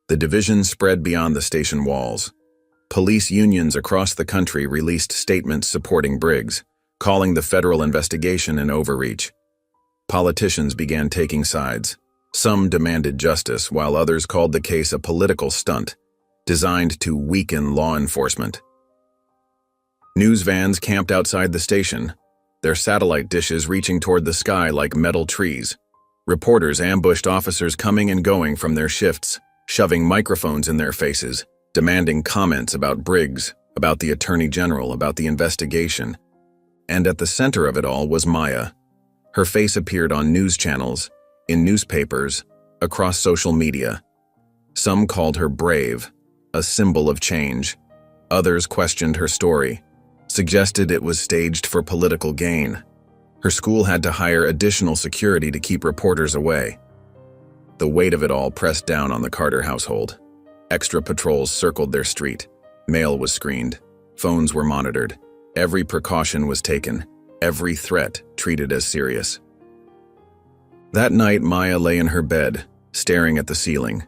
The division spread beyond the station walls. Police unions across the country released statements supporting Briggs, calling the federal investigation an overreach. Politicians began taking sides. Some demanded justice, while others called the case a political stunt, designed to weaken law enforcement. News vans camped outside the station, their satellite dishes reaching toward the sky like metal trees. Reporters ambushed officers coming and going from their shifts, shoving microphones in their faces, demanding comments about Briggs, about the Attorney General, about the investigation. And at the center of it all was Maya. Her face appeared on news channels, in newspapers, across social media. Some called her brave, a symbol of change. Others questioned her story, suggested it was staged for political gain. Her school had to hire additional security to keep reporters away. The weight of it all pressed down on the Carter household. Extra patrols circled their street. Mail was screened. Phones were monitored. Every precaution was taken. Every threat treated as serious. That night, Maya lay in her bed, staring at the ceiling.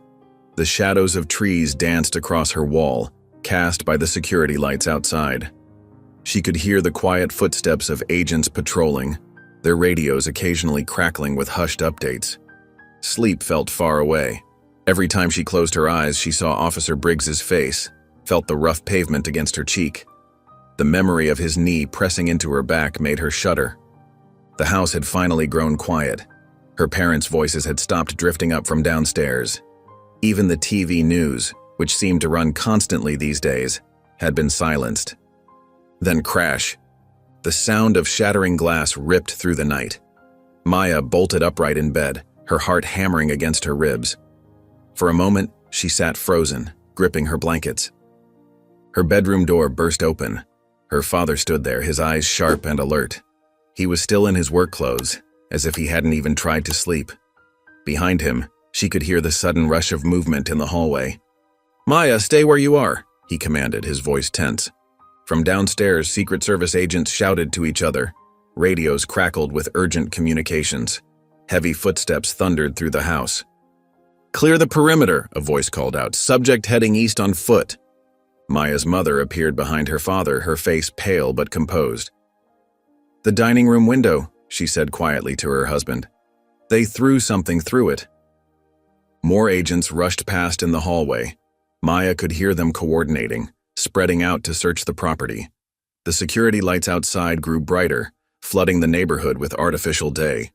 The shadows of trees danced across her wall, cast by the security lights outside. She could hear the quiet footsteps of agents patrolling, their radios occasionally crackling with hushed updates. Sleep felt far away. Every time she closed her eyes, she saw Officer Briggs's face, felt the rough pavement against her cheek. The memory of his knee pressing into her back made her shudder. The house had finally grown quiet. Her parents' voices had stopped drifting up from downstairs. Even the TV news, which seemed to run constantly these days, had been silenced. Then crash. The sound of shattering glass ripped through the night. Maya bolted upright in bed, her heart hammering against her ribs. For a moment, she sat frozen, gripping her blankets. Her bedroom door burst open. Her father stood there, his eyes sharp and alert. He was still in his work clothes, as if he hadn't even tried to sleep. Behind him, she could hear the sudden rush of movement in the hallway. "Maya, stay where you are," he commanded, his voice tense. From downstairs, Secret Service agents shouted to each other. Radios crackled with urgent communications. Heavy footsteps thundered through the house. "Clear the perimeter," a voice called out. "Subject heading east on foot." Maya's mother appeared behind her father, her face pale but composed. "The dining room window," she said quietly to her husband. "They threw something through it." More agents rushed past in the hallway. Maya could hear them coordinating, spreading out to search the property. The security lights outside grew brighter, flooding the neighborhood with artificial day.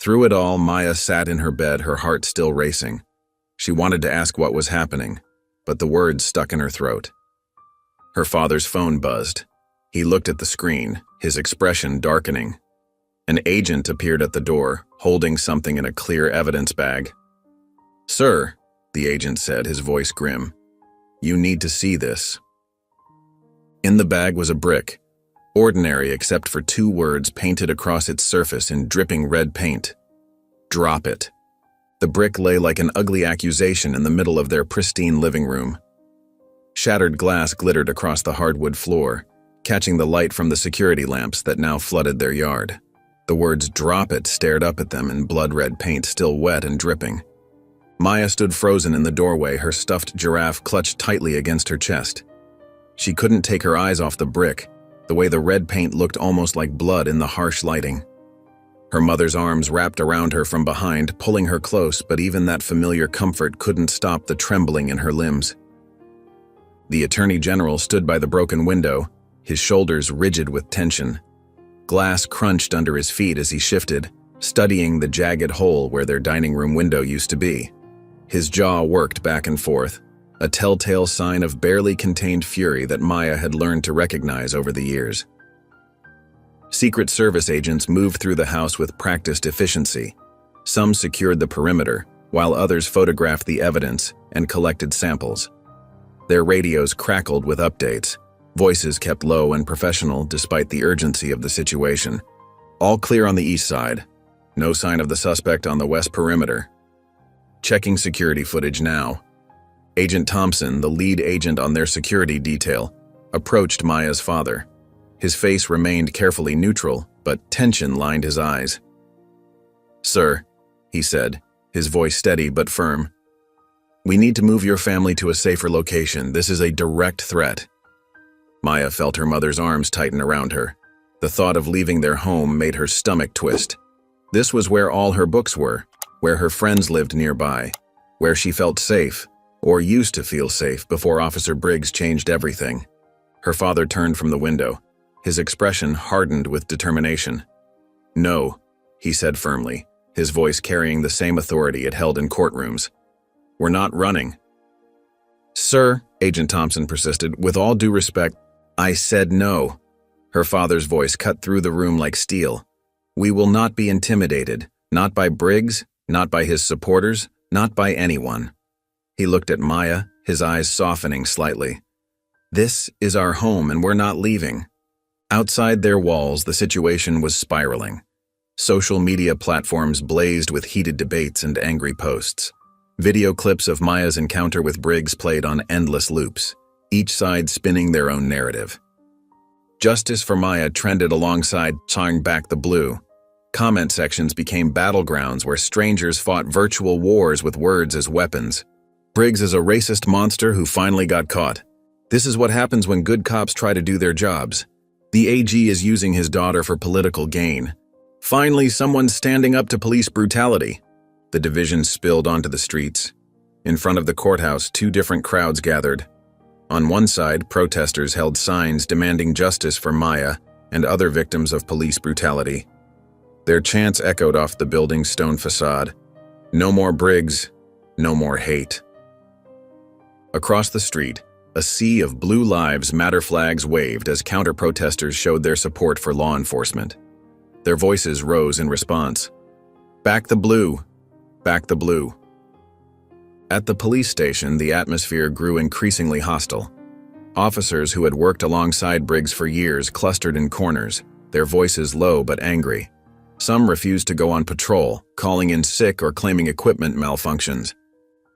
Through it all, Maya sat in her bed, her heart still racing. She wanted to ask what was happening, but the words stuck in her throat. Her father's phone buzzed. He looked at the screen, his expression darkening. An agent appeared at the door, holding something in a clear evidence bag. "Sir," the agent said, his voice grim, "you need to see this." In the bag was a brick, ordinary except for 2 words painted across its surface in dripping red paint. "Drop it." The brick lay like an ugly accusation in the middle of their pristine living room. Shattered glass glittered across the hardwood floor, catching the light from the security lamps that now flooded their yard. The words "drop it" stared up at them in blood-red paint still wet and dripping. Maya stood frozen in the doorway, her stuffed giraffe clutched tightly against her chest. She couldn't take her eyes off the brick, the way the red paint looked almost like blood in the harsh lighting. Her mother's arms wrapped around her from behind, pulling her close, but even that familiar comfort couldn't stop the trembling in her limbs. The Attorney General stood by the broken window, his shoulders rigid with tension. Glass crunched under his feet as he shifted, studying the jagged hole where their dining room window used to be. His jaw worked back and forth, a telltale sign of barely contained fury that Maya had learned to recognize over the years. Secret Service agents moved through the house with practiced efficiency. Some secured the perimeter, while others photographed the evidence and collected samples. Their radios crackled with updates. Voices kept low and professional despite the urgency of the situation. All clear on the east side. No sign of the suspect on the west perimeter. Checking security footage now. Agent Thompson, the lead agent on their security detail, approached Maya's father. His face remained carefully neutral, but tension lined his eyes. "Sir," he said, his voice steady but firm, "we need to move your family to a safer location. This is a direct threat." Maya felt her mother's arms tighten around her. The thought of leaving their home made her stomach twist. This was where all her books were, where her friends lived nearby, where she felt safe, or used to feel safe before Officer Briggs changed everything. Her father turned from the window. His expression hardened with determination. "No," he said firmly, his voice carrying the same authority it held in courtrooms. "We're not running." "Sir," Agent Thompson persisted, "with all due respect, I said no." Her father's voice cut through the room like steel. "We will not be intimidated, not by Briggs, not by his supporters, not by anyone." He looked at Maya, his eyes softening slightly. "This is our home and we're not leaving." Outside their walls, the situation was spiraling. Social media platforms blazed with heated debates and angry posts. Video clips of Maya's encounter with Briggs played on endless loops, each side spinning their own narrative. Justice for Maya trended alongside Chang Back the Blue. Comment sections became battlegrounds where strangers fought virtual wars with words as weapons. Briggs is a racist monster who finally got caught. This is what happens when good cops try to do their jobs. The AG is using his daughter for political gain. Finally, someone's standing up to police brutality. The division spilled onto the streets. In front of the courthouse, 2 different crowds gathered. On one side, protesters held signs demanding justice for Maya and other victims of police brutality. Their chants echoed off the building's stone facade. No more Briggs, no more hate. Across the street, a sea of Blue Lives Matter flags waved as counter-protesters showed their support for law enforcement. Their voices rose in response. "Back the blue! Back the blue!" At the police station, the atmosphere grew increasingly hostile. Officers who had worked alongside Briggs for years clustered in corners, their voices low but angry. Some refused to go on patrol, calling in sick or claiming equipment malfunctions.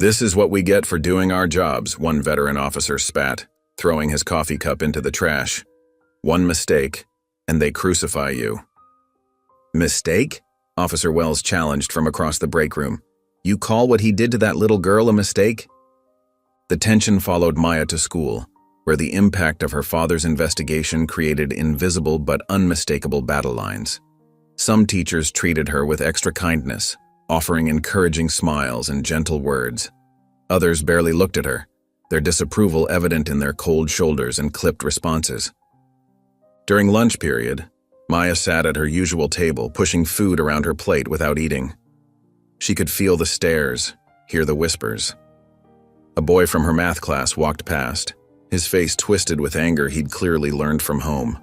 "This is what we get for doing our jobs," one veteran officer spat, throwing his coffee cup into the trash. "One mistake, and they crucify you." "Mistake?" Officer Wells challenged from across the break room. "You call what he did to that little girl a mistake?" The tension followed Maya to school, where the impact of her father's investigation created invisible but unmistakable battle lines. Some teachers treated her with extra kindness, offering encouraging smiles and gentle words. Others barely looked at her, their disapproval evident in their cold shoulders and clipped responses. During lunch period, Maya sat at her usual table, pushing food around her plate without eating. She could feel the stares, hear the whispers. A boy from her math class walked past, his face twisted with anger he'd clearly learned from home.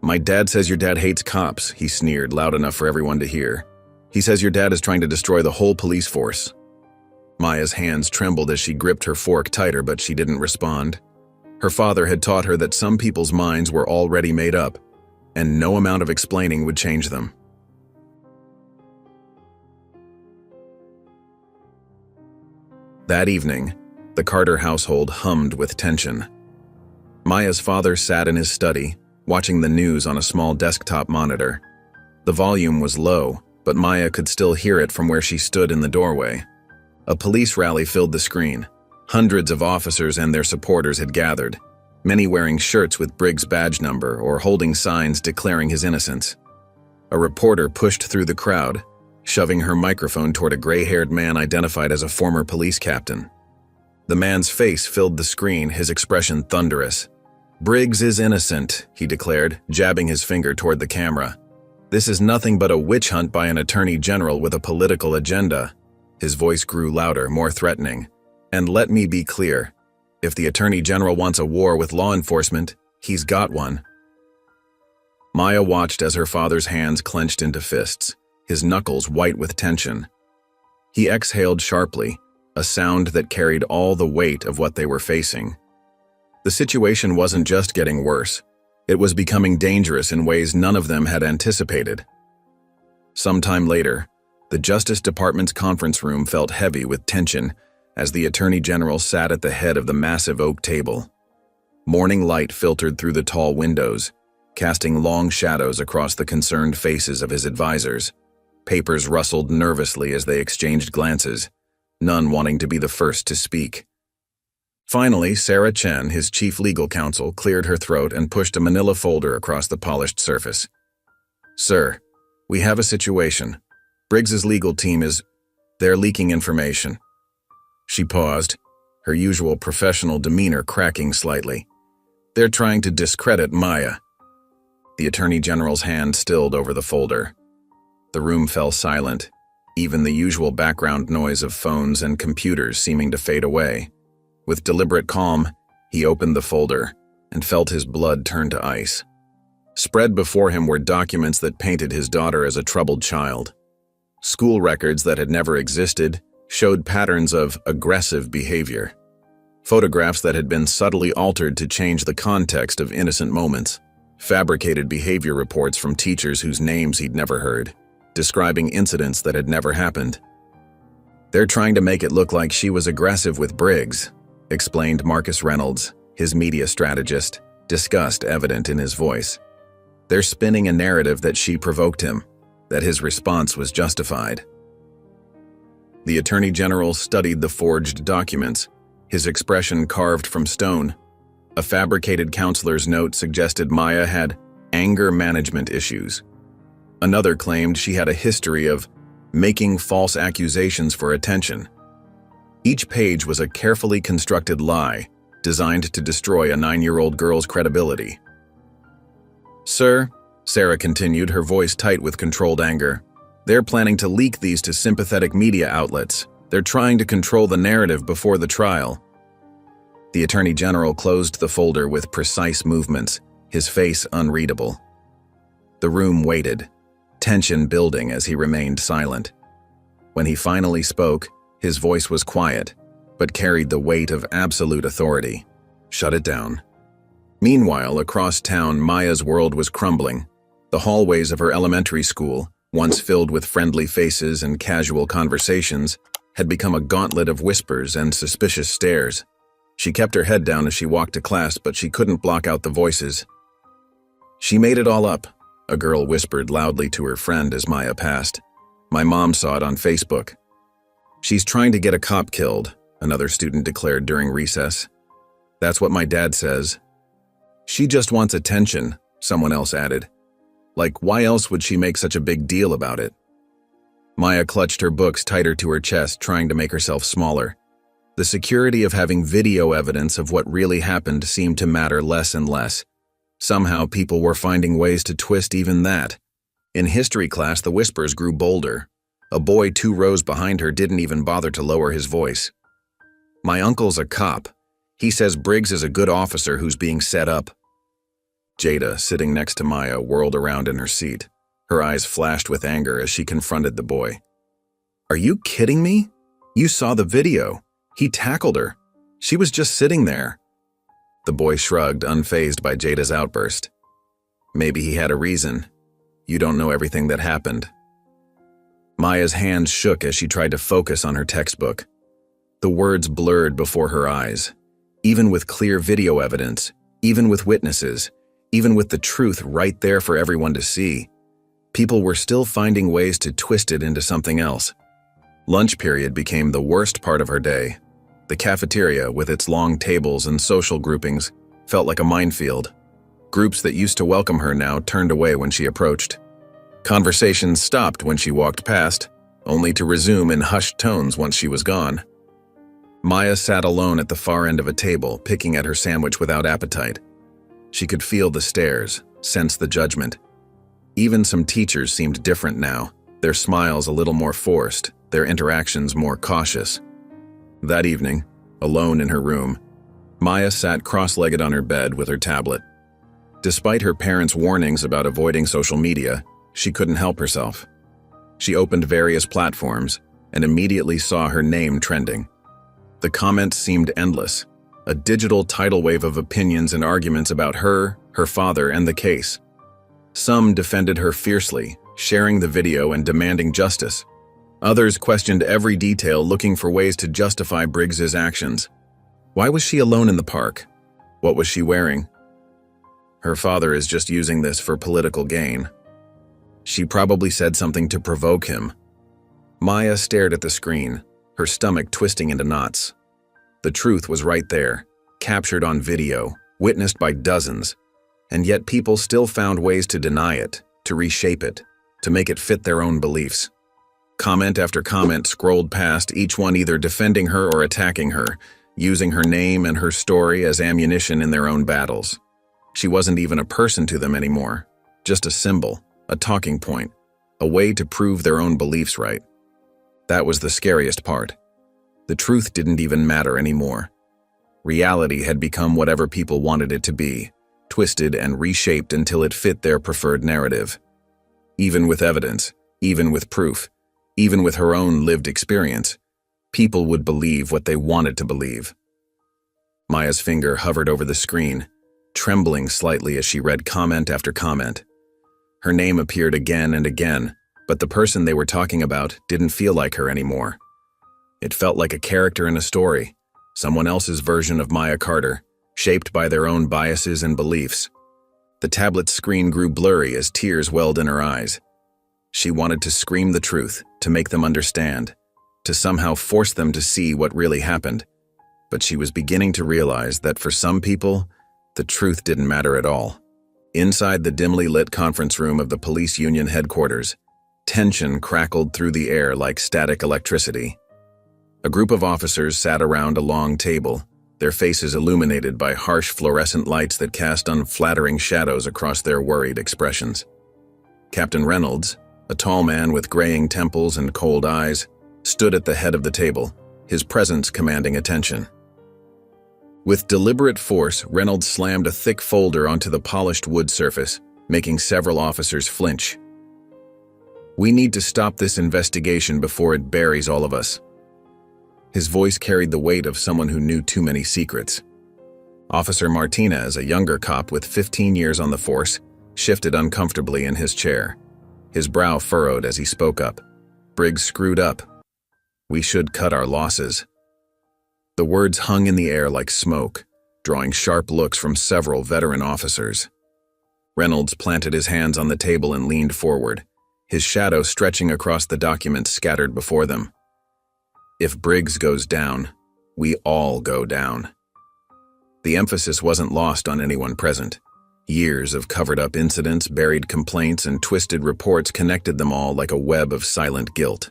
"My dad says your dad hates cops," he sneered loud enough for everyone to hear. "He says your dad is trying to destroy the whole police force." Maya's hands trembled as she gripped her fork tighter, but she didn't respond. Her father had taught her that some people's minds were already made up, and no amount of explaining would change them. That evening, the Carter household hummed with tension. Maya's father sat in his study, watching the news on a small desktop monitor. The volume was low, but Maya could still hear it from where she stood in the doorway. A police rally filled the screen. Hundreds of officers and their supporters had gathered, many wearing shirts with Briggs' badge number or holding signs declaring his innocence. A reporter pushed through the crowd, shoving her microphone toward a gray-haired man identified as a former police captain. The man's face filled the screen, his expression thunderous. "Briggs is innocent," he declared, jabbing his finger toward the camera. "This is nothing but a witch hunt by an attorney general with a political agenda." His voice grew louder, more threatening. "And let me be clear. If the attorney general wants a war with law enforcement, he's got one." Maya watched as her father's hands clenched into fists, his knuckles white with tension. He exhaled sharply, a sound that carried all the weight of what they were facing. The situation wasn't just getting worse. It was becoming dangerous in ways none of them had anticipated. Sometime later, the Justice Department's conference room felt heavy with tension as the Attorney General sat at the head of the massive oak table. Morning light filtered through the tall windows, casting long shadows across the concerned faces of his advisors. Papers rustled nervously as they exchanged glances, none wanting to be the first to speak. Finally, Sarah Chen, his chief legal counsel, cleared her throat and pushed a manila folder across the polished surface. "Sir, we have a situation. Briggs's legal team they're leaking information." She paused, her usual professional demeanor cracking slightly. "They're trying to discredit Maya." The Attorney General's hand stilled over the folder. The room fell silent, even the usual background noise of phones and computers seeming to fade away. With deliberate calm, he opened the folder and felt his blood turn to ice. Spread before him were documents that painted his daughter as a troubled child. School records that had never existed showed patterns of aggressive behavior. Photographs that had been subtly altered to change the context of innocent moments. Fabricated behavior reports from teachers whose names he'd never heard, describing incidents that had never happened. "They're trying to make it look like she was aggressive with Briggs," explained Marcus Reynolds, his media strategist, disgust evident in his voice. "They're spinning a narrative that she provoked him, that his response was justified." The Attorney General studied the forged documents, his expression carved from stone. A fabricated counselor's note suggested Maya had anger management issues. Another claimed she had a history of making false accusations for attention. Each page was a carefully constructed lie designed to destroy a 9-year-old girl's credibility. "Sir," Sarah continued, her voice tight with controlled anger, "they're planning to leak these to sympathetic media outlets. They're trying to control the narrative before the trial." The Attorney General closed the folder with precise movements, his face unreadable. The room waited, tension building as he remained silent. When he finally spoke, his voice was quiet, but carried the weight of absolute authority. Shut it down. Meanwhile, across town, Maya's world was crumbling. The hallways of her elementary school, once filled with friendly faces and casual conversations, had become a gauntlet of whispers and suspicious stares. She kept her head down as she walked to class, but she couldn't block out the voices. "She made it all up," a girl whispered loudly to her friend as Maya passed. "My mom saw it on Facebook." "She's trying to get a cop killed," another student declared during recess. "That's what my dad says." "She just wants attention," someone else added. "Like, why else would she make such a big deal about it?" Maya clutched her books tighter to her chest, trying to make herself smaller. The security of having video evidence of what really happened seemed to matter less and less. Somehow people were finding ways to twist even that. In history class, the whispers grew bolder. A boy 2 rows behind her didn't even bother to lower his voice. "My uncle's a cop. He says Briggs is a good officer who's being set up." Jada, sitting next to Maya, whirled around in her seat. Her eyes flashed with anger as she confronted the boy. "Are you kidding me? You saw the video. He tackled her. She was just sitting there." The boy shrugged, unfazed by Jada's outburst. "Maybe he had a reason. You don't know everything that happened." Maya's hands shook as she tried to focus on her textbook. The words blurred before her eyes. Even with clear video evidence, even with witnesses, even with the truth right there for everyone to see, people were still finding ways to twist it into something else. Lunch period became the worst part of her day. The cafeteria, with its long tables and social groupings, felt like a minefield. Groups that used to welcome her now turned away when she approached. Conversations stopped when she walked past, only to resume in hushed tones once she was gone. Maya sat alone at the far end of a table, picking at her sandwich without appetite. She could feel the stares, sense the judgment. Even some teachers seemed different now, their smiles a little more forced, their interactions more cautious. That evening, alone in her room, Maya sat cross-legged on her bed with her tablet. Despite her parents' warnings about avoiding social media, she couldn't help herself. She opened various platforms and immediately saw her name trending. The comments seemed endless, a digital tidal wave of opinions and arguments about her, her father, and the case. Some defended her fiercely, sharing the video and demanding justice. Others questioned every detail, looking for ways to justify Briggs's actions. Why was she alone in the park? What was she wearing? Her father is just using this for political gain. She probably said something to provoke him. Maya stared at the screen, her stomach twisting into knots. The truth was right there, captured on video, witnessed by dozens, and yet people still found ways to deny it, to reshape it, to make it fit their own beliefs. Comment after comment scrolled past, each one either defending her or attacking her, using her name and her story as ammunition in their own battles. She wasn't even a person to them anymore, just a symbol, a talking point, a way to prove their own beliefs right. That was the scariest part. The truth didn't even matter anymore. Reality had become whatever people wanted it to be, twisted and reshaped until it fit their preferred narrative. Even with evidence, even with proof, even with her own lived experience, people would believe what they wanted to believe. Maya's finger hovered over the screen, trembling slightly as she read comment after comment. Her name appeared again and again, but the person they were talking about didn't feel like her anymore. It felt like a character in a story, someone else's version of Maya Carter, shaped by their own biases and beliefs. The tablet's screen grew blurry as tears welled in her eyes. She wanted to scream the truth, to make them understand, to somehow force them to see what really happened. But she was beginning to realize that for some people, the truth didn't matter at all. Inside the dimly lit conference room of the police union headquarters, tension crackled through the air like static electricity. A group of officers sat around a long table, their faces illuminated by harsh fluorescent lights that cast unflattering shadows across their worried expressions. Captain Reynolds, a tall man with graying temples and cold eyes, stood at the head of the table, his presence commanding attention. With deliberate force, Reynolds slammed a thick folder onto the polished wood surface, making several officers flinch. "We need to stop this investigation before it buries all of us." His voice carried the weight of someone who knew too many secrets. Officer Martinez, a younger cop with 15 years on the force, shifted uncomfortably in his chair. His brow furrowed as he spoke up. "Briggs screwed up. We should cut our losses." The words hung in the air like smoke, drawing sharp looks from several veteran officers. Reynolds planted his hands on the table and leaned forward, his shadow stretching across the documents scattered before them. "If Briggs goes down, we all go down." The emphasis wasn't lost on anyone present. Years of covered-up incidents, buried complaints, and twisted reports connected them all like a web of silent guilt.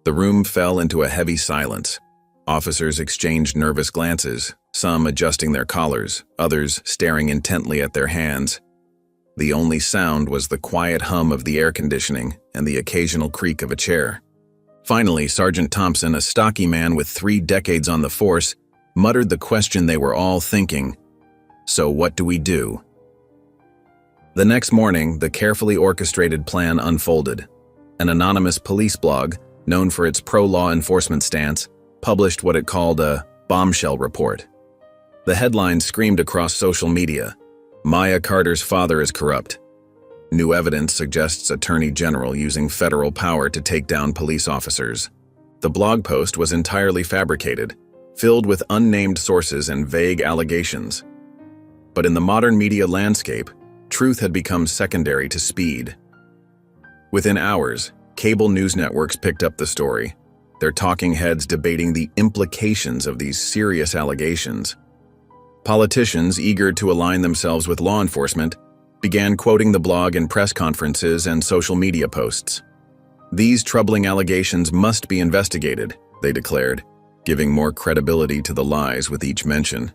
The room fell into a heavy silence. Officers exchanged nervous glances, some adjusting their collars, others staring intently at their hands. The only sound was the quiet hum of the air conditioning and the occasional creak of a chair. Finally, Sergeant Thompson, a stocky man with 3 decades on the force, muttered the question they were all thinking: "So what do we do?" The next morning, the carefully orchestrated plan unfolded. An anonymous police blog, known for its pro-law enforcement stance, published what it called a bombshell report. The headline screamed across social media: "Maya Carter's father is corrupt. New evidence suggests Attorney General using federal power to take down police officers." The blog post was entirely fabricated, filled with unnamed sources and vague allegations. But in the modern media landscape, truth had become secondary to speed. Within hours, cable news networks picked up the story, their talking heads debating the implications of these serious allegations. Politicians, eager to align themselves with law enforcement, began quoting the blog in press conferences and social media posts. "These troubling allegations must be investigated," they declared, giving more credibility to the lies with each mention.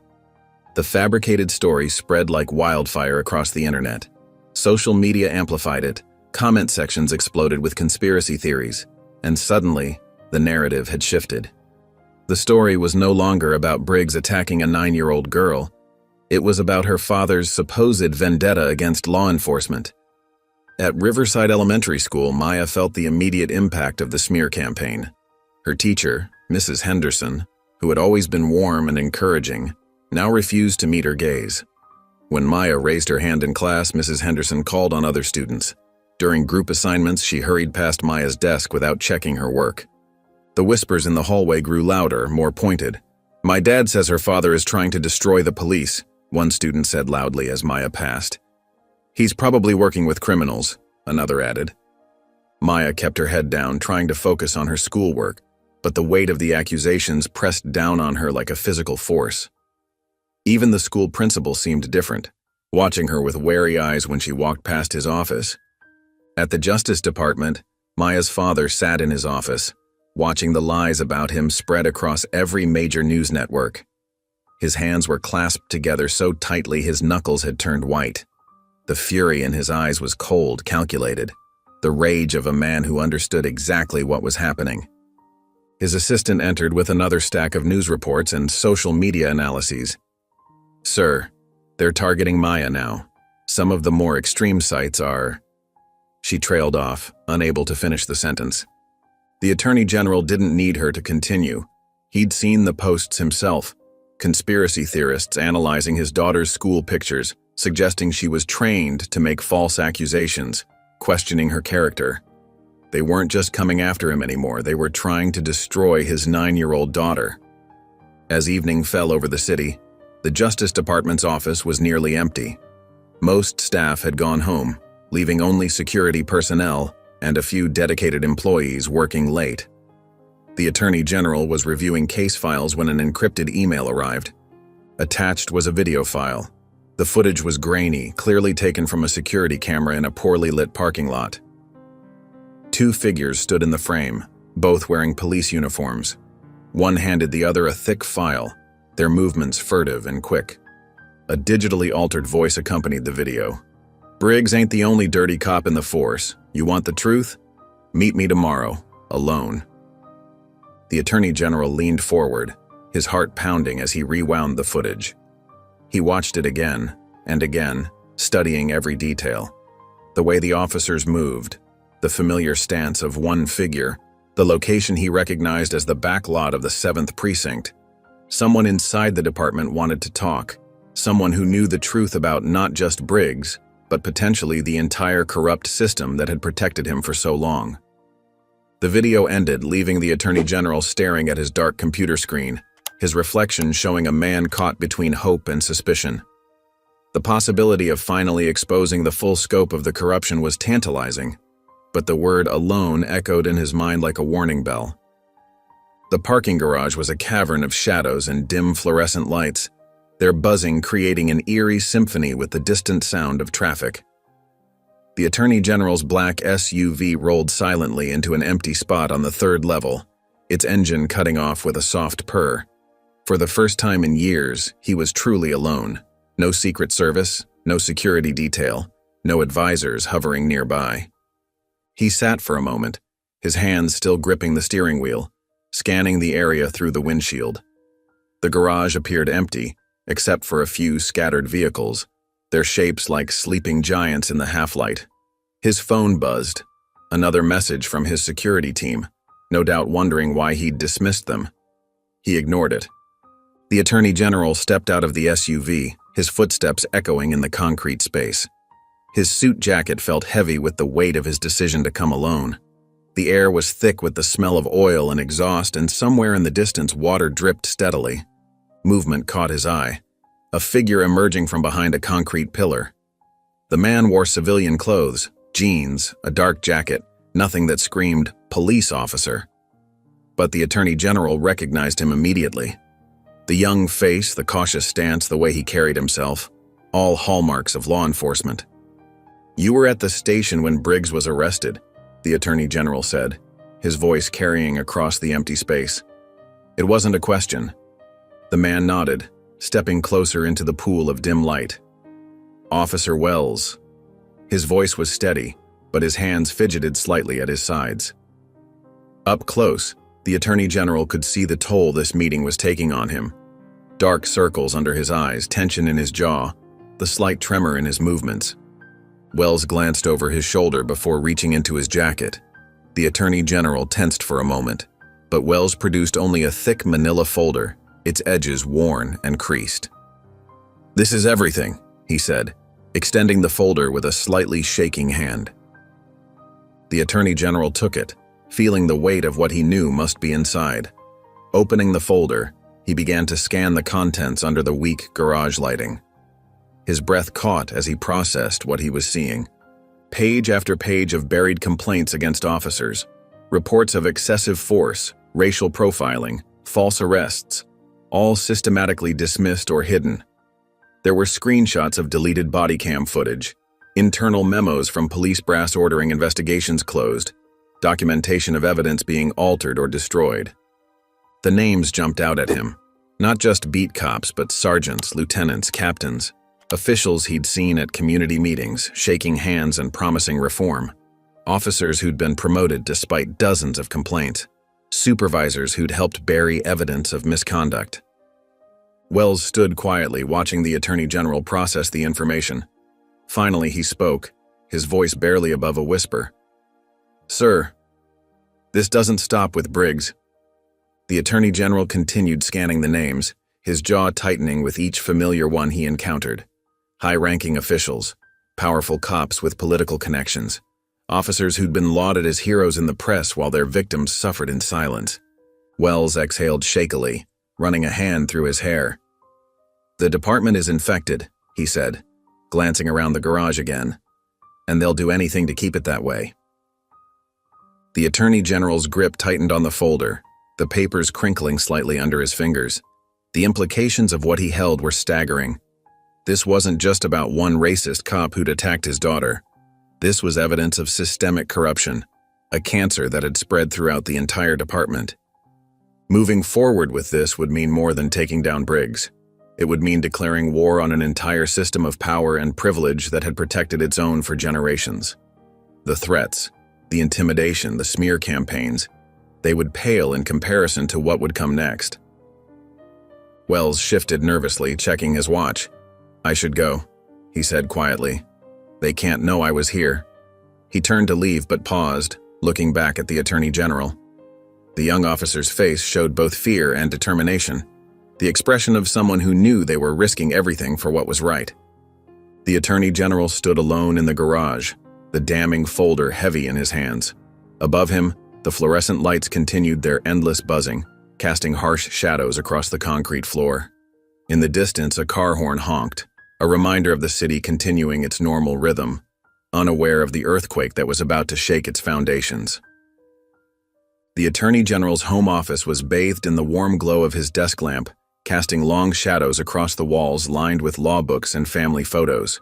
The fabricated story spread like wildfire across the internet. Social media amplified it, comment sections exploded with conspiracy theories, and suddenly, the narrative had shifted. The story was no longer about Briggs attacking a 9-year-old girl. It was about her father's supposed vendetta against law enforcement. At Riverside Elementary School, Maya felt the immediate impact of the smear campaign. Her teacher, Mrs. Henderson, who had always been warm and encouraging, now refused to meet her gaze. When Maya raised her hand in class, Mrs. Henderson called on other students. During group assignments, she hurried past Maya's desk without checking her work. The whispers in the hallway grew louder, more pointed. "My dad says her father is trying to destroy the police," one student said loudly as Maya passed. "He's probably working with criminals," another added. Maya kept her head down, trying to focus on her schoolwork, but the weight of the accusations pressed down on her like a physical force. Even the school principal seemed different, watching her with wary eyes when she walked past his office. At the Justice Department, Maya's father sat in his office, watching the lies about him spread across every major news network. His hands were clasped together so tightly his knuckles had turned white. The fury in his eyes was cold, calculated, the rage of a man who understood exactly what was happening. His assistant entered with another stack of news reports and social media analyses. "Sir, they're targeting Maya now. Some of the more extreme sites are..." She trailed off, unable to finish the sentence. The Attorney General didn't need her to continue. He'd seen the posts himself. Conspiracy theorists analyzing his daughter's school pictures, suggesting she was trained to make false accusations, questioning her character. They weren't just coming after him anymore, they were trying to destroy his 9-year-old daughter. As evening fell over the city, the Justice Department's office was nearly empty. Most staff had gone home, leaving only security personnel and a few dedicated employees working late. The Attorney General was reviewing case files when an encrypted email arrived. Attached was a video file. The footage was grainy, clearly taken from a security camera in a poorly lit parking lot. 2 figures stood in the frame, both wearing police uniforms. One handed the other a thick file, their movements furtive and quick. A digitally altered voice accompanied the video. "Briggs ain't the only dirty cop in the force. You want the truth? Meet me tomorrow, alone." The Attorney General leaned forward, his heart pounding as he rewound the footage. He watched it again and again, studying every detail. The way the officers moved, the familiar stance of one figure, the location he recognized as the back lot of the 7th Precinct. Someone inside the department wanted to talk, someone who knew the truth about not just Briggs, but potentially the entire corrupt system that had protected him for so long. The video ended, leaving the Attorney General staring at his dark computer screen, his reflection showing a man caught between hope and suspicion. The possibility of finally exposing the full scope of the corruption was tantalizing, but the word alone echoed in his mind like a warning bell. The parking garage was a cavern of shadows and dim fluorescent lights, their buzzing creating an eerie symphony with the distant sound of traffic. The Attorney General's black SUV rolled silently into an empty spot on the 3rd level, its engine cutting off with a soft purr. For the first time in years, he was truly alone. No Secret Service, no security detail, no advisors hovering nearby. He sat for a moment, his hands still gripping the steering wheel, scanning the area through the windshield. The garage appeared empty, except for a few scattered vehicles, their shapes like sleeping giants in the half-light. His phone buzzed, another message from his security team, no doubt wondering why he'd dismissed them. He ignored it. The Attorney General stepped out of the SUV, his footsteps echoing in the concrete space. His suit jacket felt heavy with the weight of his decision to come alone. The air was thick with the smell of oil and exhaust, and somewhere in the distance water dripped steadily. Movement caught his eye, a figure emerging from behind a concrete pillar. The man wore civilian clothes, jeans, a dark jacket, nothing that screamed, "police officer." But the Attorney General recognized him immediately. The young face, the cautious stance, the way he carried himself, all hallmarks of law enforcement. "You were at the station when Briggs was arrested," the Attorney General said, his voice carrying across the empty space. It wasn't a question. The man nodded, stepping closer into the pool of dim light. "Officer Wells." His voice was steady, but his hands fidgeted slightly at his sides. Up close, the Attorney General could see the toll this meeting was taking on him. Dark circles under his eyes, tension in his jaw, the slight tremor in his movements. Wells glanced over his shoulder before reaching into his jacket. The Attorney General tensed for a moment, but Wells produced only a thick manila folder, its edges worn and creased. "This is everything," he said, extending the folder with a slightly shaking hand. The Attorney General took it, feeling the weight of what he knew must be inside. Opening the folder, he began to scan the contents under the weak garage lighting. His breath caught as he processed what he was seeing. Page after page of buried complaints against officers, reports of excessive force, racial profiling, false arrests, all systematically dismissed or hidden. There were screenshots of deleted body cam footage, internal memos from police brass ordering investigations closed, documentation of evidence being altered or destroyed. The names jumped out at him, not just beat cops, but sergeants, lieutenants, captains, officials he'd seen at community meetings, shaking hands and promising reform, officers who'd been promoted despite dozens of complaints, supervisors who'd helped bury evidence of misconduct. Wells stood quietly, watching the Attorney General process the information. Finally, he spoke, his voice barely above a whisper. "Sir, this doesn't stop with Briggs." The Attorney General continued scanning the names, his jaw tightening with each familiar one he encountered. High-ranking officials, powerful cops with political connections, officers who'd been lauded as heroes in the press while their victims suffered in silence. Wells exhaled shakily, running a hand through his hair. "The department is infected," he said, glancing around the garage again, "and they'll do anything to keep it that way." The Attorney General's grip tightened on the folder, the papers crinkling slightly under his fingers. The implications of what he held were staggering. This wasn't just about one racist cop who'd attacked his daughter. This was evidence of systemic corruption, a cancer that had spread throughout the entire department. Moving forward with this would mean more than taking down Briggs. It would mean declaring war on an entire system of power and privilege that had protected its own for generations. The threats, the intimidation, the smear campaigns, they would pale in comparison to what would come next. Wells shifted nervously, checking his watch. "I should go," he said quietly. "They can't know I was here." He turned to leave but paused, looking back at the Attorney General. The young officer's face showed both fear and determination, the expression of someone who knew they were risking everything for what was right. The Attorney General stood alone in the garage, the damning folder heavy in his hands. Above him, the fluorescent lights continued their endless buzzing, casting harsh shadows across the concrete floor. In the distance, a car horn honked, a reminder of the city continuing its normal rhythm, unaware of the earthquake that was about to shake its foundations. The Attorney General's home office was bathed in the warm glow of his desk lamp, casting long shadows across the walls lined with law books and family photos.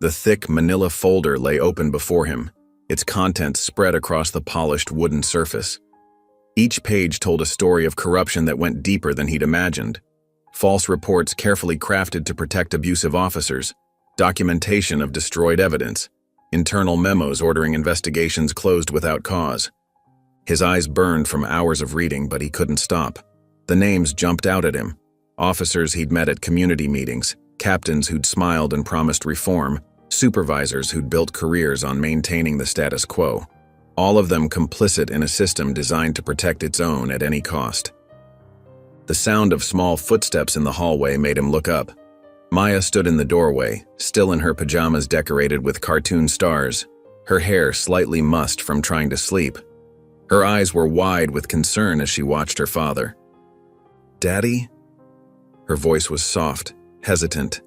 The thick manila folder lay open before him, its contents spread across the polished wooden surface. Each page told a story of corruption that went deeper than he'd imagined. False reports carefully crafted to protect abusive officers, documentation of destroyed evidence, internal memos ordering investigations closed without cause. His eyes burned from hours of reading, but he couldn't stop. The names jumped out at him. Officers he'd met at community meetings, captains who'd smiled and promised reform, supervisors who'd built careers on maintaining the status quo. All of them complicit in a system designed to protect its own at any cost. The sound of small footsteps in the hallway made him look up. Maya stood in the doorway, still in her pajamas decorated with cartoon stars, her hair slightly mussed from trying to sleep. Her eyes were wide with concern as she watched her father. "Daddy?" Her voice was soft, hesitant.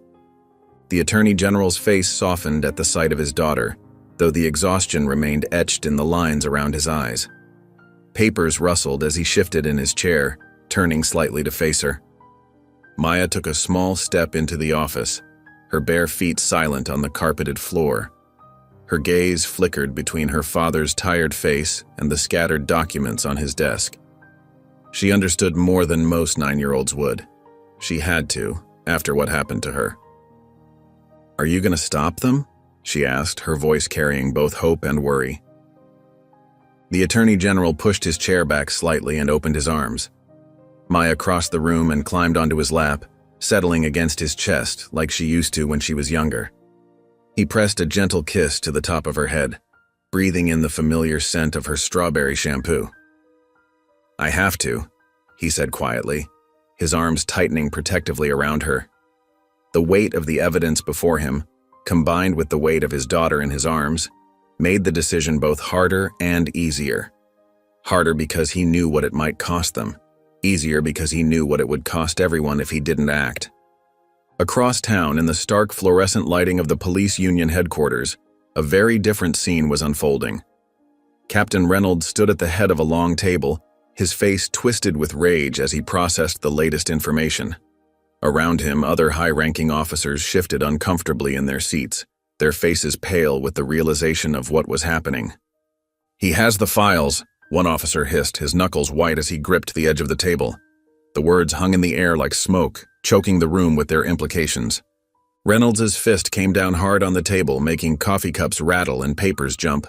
The Attorney General's face softened at the sight of his daughter, though the exhaustion remained etched in the lines around his eyes. Papers rustled as he shifted in his chair, turning slightly to face her. Maya took a small step into the office, her bare feet silent on the carpeted floor. Her gaze flickered between her father's tired face and the scattered documents on his desk. She understood more than most 9-year-olds would. She had to, after what happened to her. "Are you going to stop them?" she asked, her voice carrying both hope and worry. The Attorney General pushed his chair back slightly and opened his arms. Maya crossed the room and climbed onto his lap, settling against his chest like she used to when she was younger. He pressed a gentle kiss to the top of her head, breathing in the familiar scent of her strawberry shampoo. "I have to," he said quietly, his arms tightening protectively around her. The weight of the evidence before him, combined with the weight of his daughter in his arms, made the decision both harder and easier. Harder because he knew what it might cost them, easier because he knew what it would cost everyone if he didn't act. Across town, in the stark fluorescent lighting of the police union headquarters, a very different scene was unfolding. Captain Reynolds stood at the head of a long table, his face twisted with rage as he processed the latest information. Around him, other high-ranking officers shifted uncomfortably in their seats, their faces pale with the realization of what was happening. "He has the files," one officer hissed, his knuckles white as he gripped the edge of the table. The words hung in the air like smoke, choking the room with their implications. Reynolds's fist came down hard on the table, making coffee cups rattle and papers jump.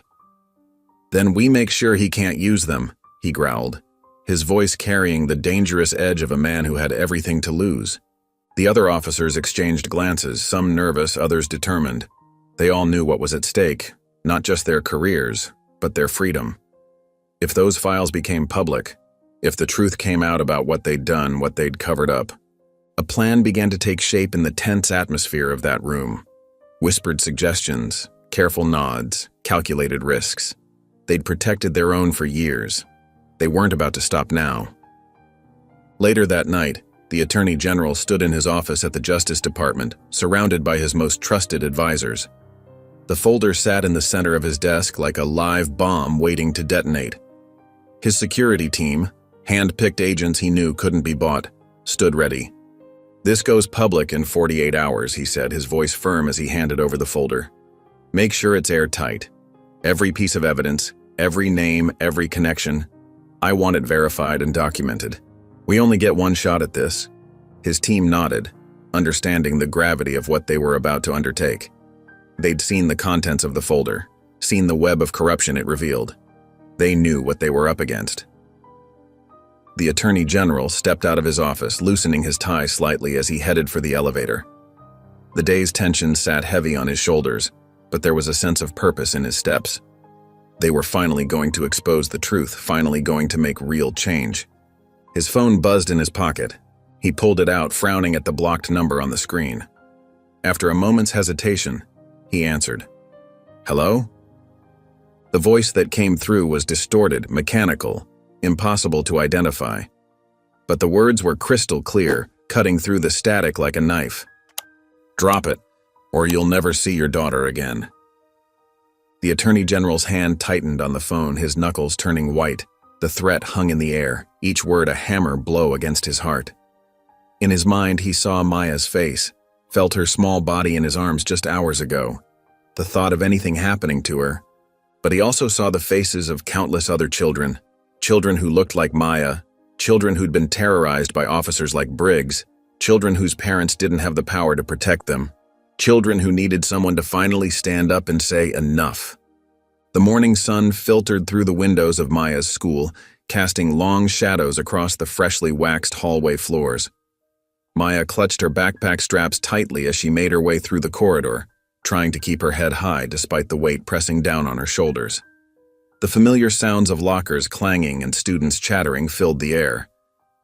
"Then we make sure he can't use them," he growled, his voice carrying the dangerous edge of a man who had everything to lose. The other officers exchanged glances, some nervous, others determined. They all knew what was at stake, not just their careers, but their freedom. If those files became public, if the truth came out about what they'd done, what they'd covered up, a plan began to take shape in the tense atmosphere of that room. Whispered suggestions, careful nods, calculated risks. They'd protected their own for years. They weren't about to stop now. Later that night, the Attorney General stood in his office at the Justice Department, surrounded by his most trusted advisors. The folder sat in the center of his desk like a live bomb waiting to detonate. His security team, hand-picked agents he knew couldn't be bought, stood ready. "This goes public in 48 hours, he said, his voice firm as he handed over the folder. "Make sure it's airtight. Every piece of evidence, every name, every connection. I want it verified and documented. We only get one shot at this." His team nodded, understanding the gravity of what they were about to undertake. They'd seen the contents of the folder, seen the web of corruption it revealed. They knew what they were up against. The Attorney General stepped out of his office, loosening his tie slightly as he headed for the elevator. The day's tension sat heavy on his shoulders, but there was a sense of purpose in his steps. They were finally going to expose the truth, finally going to make real change. His phone buzzed in his pocket. He pulled it out, frowning at the blocked number on the screen. After a moment's hesitation, he answered. "Hello?" The voice that came through was distorted, mechanical, impossible to identify. But the words were crystal clear, cutting through the static like a knife. "Drop it, or you'll never see your daughter again." The Attorney General's hand tightened on the phone, his knuckles turning white. The threat hung in the air, each word a hammer blow against his heart. In his mind, he saw Maya's face, felt her small body in his arms just hours ago. The thought of anything happening to her. But he also saw the faces of countless other children, children who looked like Maya, children who'd been terrorized by officers like Briggs, children whose parents didn't have the power to protect them, children who needed someone to finally stand up and say enough. The morning sun filtered through the windows of Maya's school, casting long shadows across the freshly waxed hallway floors. Maya clutched her backpack straps tightly as she made her way through the corridor, trying to keep her head high despite the weight pressing down on her shoulders. The familiar sounds of lockers clanging and students chattering filled the air.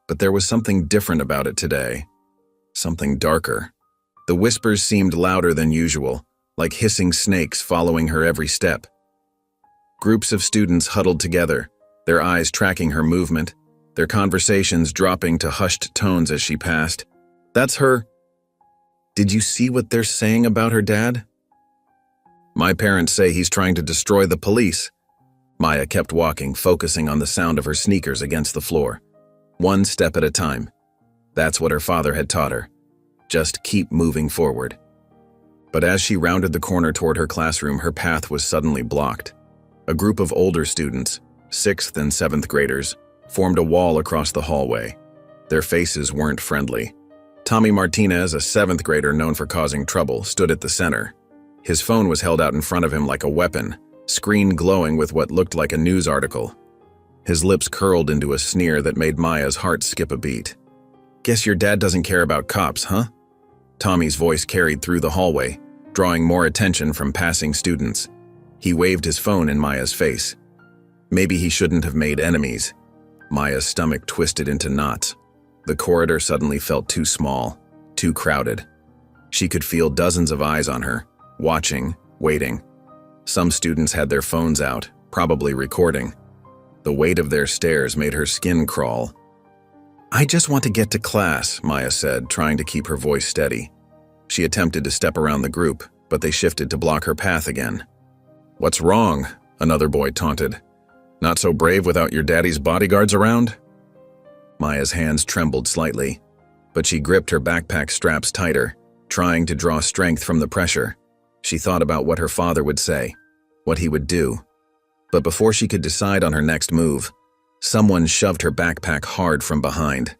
But there was something different about it today. Something darker. The whispers seemed louder than usual, like hissing snakes following her every step. Groups of students huddled together, their eyes tracking her movement, their conversations dropping to hushed tones as she passed. "That's her. Did you see what they're saying about her dad?" "My parents say he's trying to destroy the police." Maya kept walking, focusing on the sound of her sneakers against the floor. One step at a time. That's what her father had taught her. Just keep moving forward. But as she rounded the corner toward her classroom, her path was suddenly blocked. A group of older students, 6th and 7th graders, formed a wall across the hallway. Their faces weren't friendly. Tommy Martinez, a 7th grader known for causing trouble, stood at the center. His phone was held out in front of him like a weapon, screen glowing with what looked like a news article. His lips curled into a sneer that made Maya's heart skip a beat. "Guess your dad doesn't care about cops, huh?" Tommy's voice carried through the hallway, drawing more attention from passing students. He waved his phone in Maya's face. Maybe he shouldn't have made enemies. Maya's stomach twisted into knots. The corridor suddenly felt too small, too crowded. She could feel dozens of eyes on her, watching, waiting. Some students had their phones out, probably recording. The weight of their stares made her skin crawl. "I just want to get to class," Maya said, trying to keep her voice steady. She attempted to step around the group, but they shifted to block her path again. "What's wrong?" another boy taunted. "Not so brave without your daddy's bodyguards around?" Maya's hands trembled slightly, but she gripped her backpack straps tighter, trying to draw strength from the pressure. She thought about what her father would say, what he would do. But before she could decide on her next move, someone shoved her backpack hard from behind.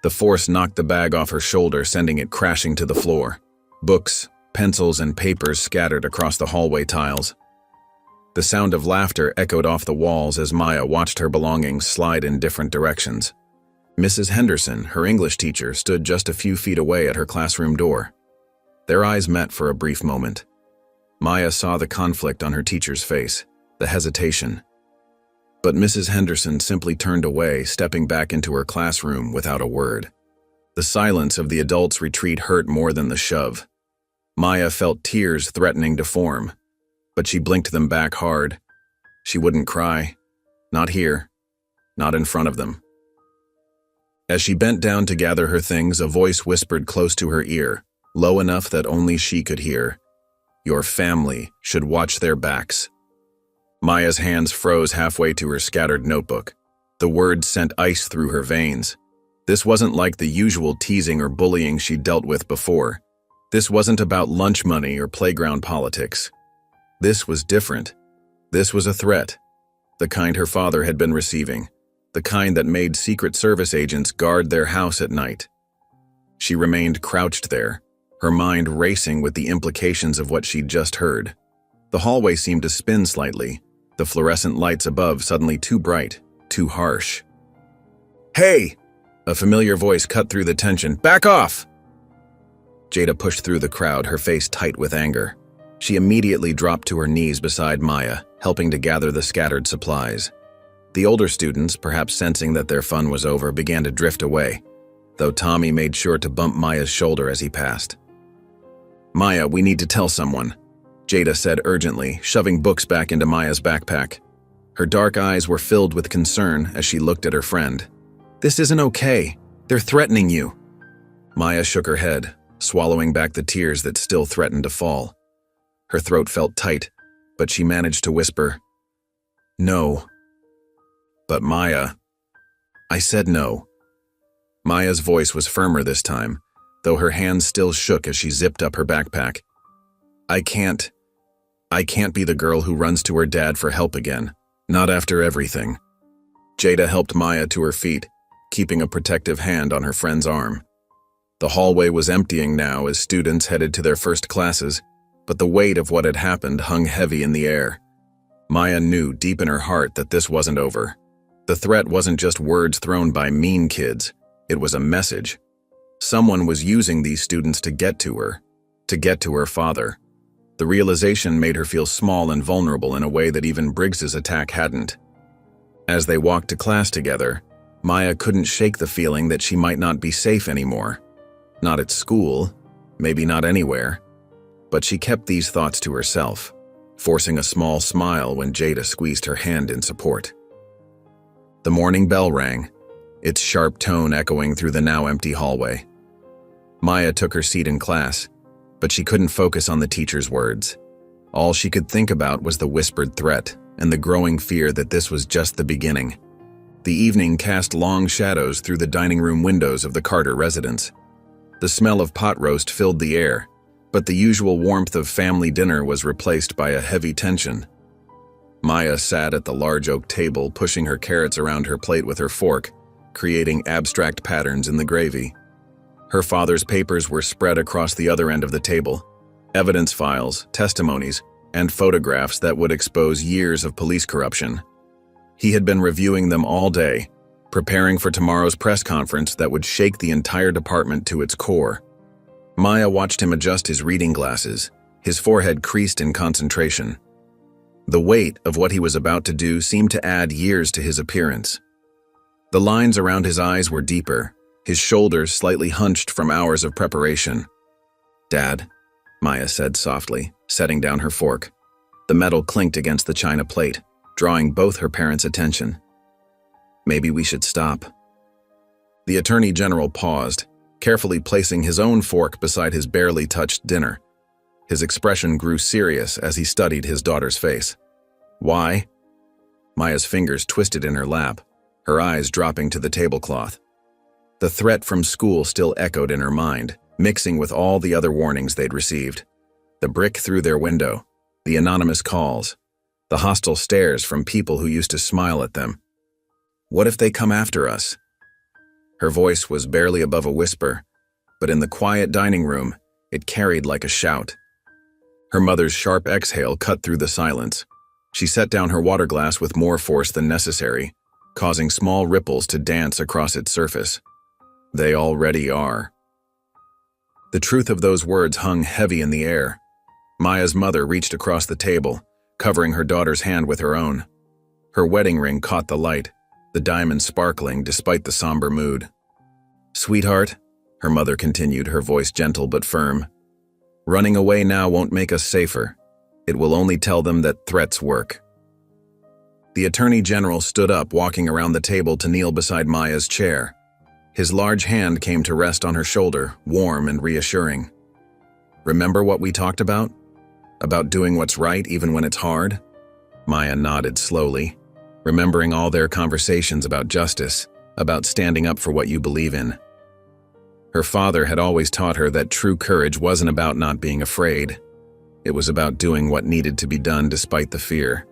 The force knocked the bag off her shoulder, sending it crashing to the floor. Books, pencils, and papers scattered across the hallway tiles. The sound of laughter echoed off the walls as Maya watched her belongings slide in different directions. Mrs. Henderson, her English teacher, stood just a few feet away at her classroom door. Their eyes met for a brief moment. Maya saw the conflict on her teacher's face, the hesitation. But Mrs. Henderson simply turned away, stepping back into her classroom without a word. The silence of the adults' retreat hurt more than the shove. Maya felt tears threatening to form, but she blinked them back hard. She wouldn't cry. Not here. Not in front of them. As she bent down to gather her things, a voice whispered close to her ear, low enough that only she could hear. "Your family should watch their backs." Maya's hands froze halfway to her scattered notebook. The words sent ice through her veins. This wasn't like the usual teasing or bullying she'd dealt with before. This wasn't about lunch money or playground politics. This was different. This was a threat. The kind her father had been receiving. The kind that made Secret Service agents guard their house at night. She remained crouched there, her mind racing with the implications of what she'd just heard. The hallway seemed to spin slightly, the fluorescent lights above suddenly too bright, too harsh. Hey! A familiar voice cut through the tension. Back off! Jada pushed through the crowd, her face tight with anger. She immediately dropped to her knees beside Maya, helping to gather the scattered supplies. The older students, perhaps sensing that their fun was over, began to drift away, though Tommy made sure to bump Maya's shoulder as he passed. Maya, we need to tell someone, Jada said urgently, shoving books back into Maya's backpack. Her dark eyes were filled with concern as she looked at her friend. This isn't okay. They're threatening you. Maya shook her head, swallowing back the tears that still threatened to fall. Her throat felt tight, but she managed to whisper, No. But Maya, I said no. Maya's voice was firmer this time, though her hands still shook as she zipped up her backpack. I can't be the girl who runs to her dad for help again, not after everything. Jada helped Maya to her feet, keeping a protective hand on her friend's arm. The hallway was emptying now as students headed to their first classes, but the weight of what had happened hung heavy in the air. Maya knew deep in her heart that this wasn't over. The threat wasn't just words thrown by mean kids, it was a message. Someone was using these students to get to her father. The realization made her feel small and vulnerable in a way that even Briggs's attack hadn't. As they walked to class together, Maya couldn't shake the feeling that she might not be safe anymore. Not at school, maybe not anywhere. But she kept these thoughts to herself, forcing a small smile when Jada squeezed her hand in support. The morning bell rang, its sharp tone echoing through the now empty hallway. Maya took her seat in class, but she couldn't focus on the teacher's words. All she could think about was the whispered threat and the growing fear that this was just the beginning. The evening cast long shadows through the dining room windows of the Carter residence. The smell of pot roast filled the air, but the usual warmth of family dinner was replaced by a heavy tension. Maya sat at the large oak table, pushing her carrots around her plate with her fork, creating abstract patterns in the gravy. Her father's papers were spread across the other end of the table, evidence files, testimonies, and photographs that would expose years of police corruption. He had been reviewing them all day, preparing for tomorrow's press conference that would shake the entire department to its core. Maya watched him adjust his reading glasses, his forehead creased in concentration. The weight of what he was about to do seemed to add years to his appearance. The lines around his eyes were deeper, his shoulders slightly hunched from hours of preparation. Dad, Maya said softly, setting down her fork. The metal clinked against the china plate, drawing both her parents' attention. Maybe we should stop. The Attorney General paused, carefully placing his own fork beside his barely touched dinner. His expression grew serious as he studied his daughter's face. Why? Maya's fingers twisted in her lap, her eyes dropping to the tablecloth. The threat from school still echoed in her mind, mixing with all the other warnings they'd received. The brick through their window, the anonymous calls, the hostile stares from people who used to smile at them. What if they come after us? Her voice was barely above a whisper, but in the quiet dining room, it carried like a shout. Her mother's sharp exhale cut through the silence. She set down her water glass with more force than necessary, causing small ripples to dance across its surface. They already are. The truth of those words hung heavy in the air. Maya's mother reached across the table, covering her daughter's hand with her own. Her wedding ring caught the light, the diamond sparkling despite the somber mood. Sweetheart, her mother continued, her voice gentle but firm. Running away now won't make us safer. It will only tell them that threats work. The Attorney General stood up, walking around the table to kneel beside Maya's chair. His large hand came to rest on her shoulder, warm and reassuring. Remember what we talked about? About doing what's right even when it's hard? Maya nodded slowly, remembering all their conversations about justice, about standing up for what you believe in. Her father had always taught her that true courage wasn't about not being afraid. It was about doing what needed to be done despite the fear.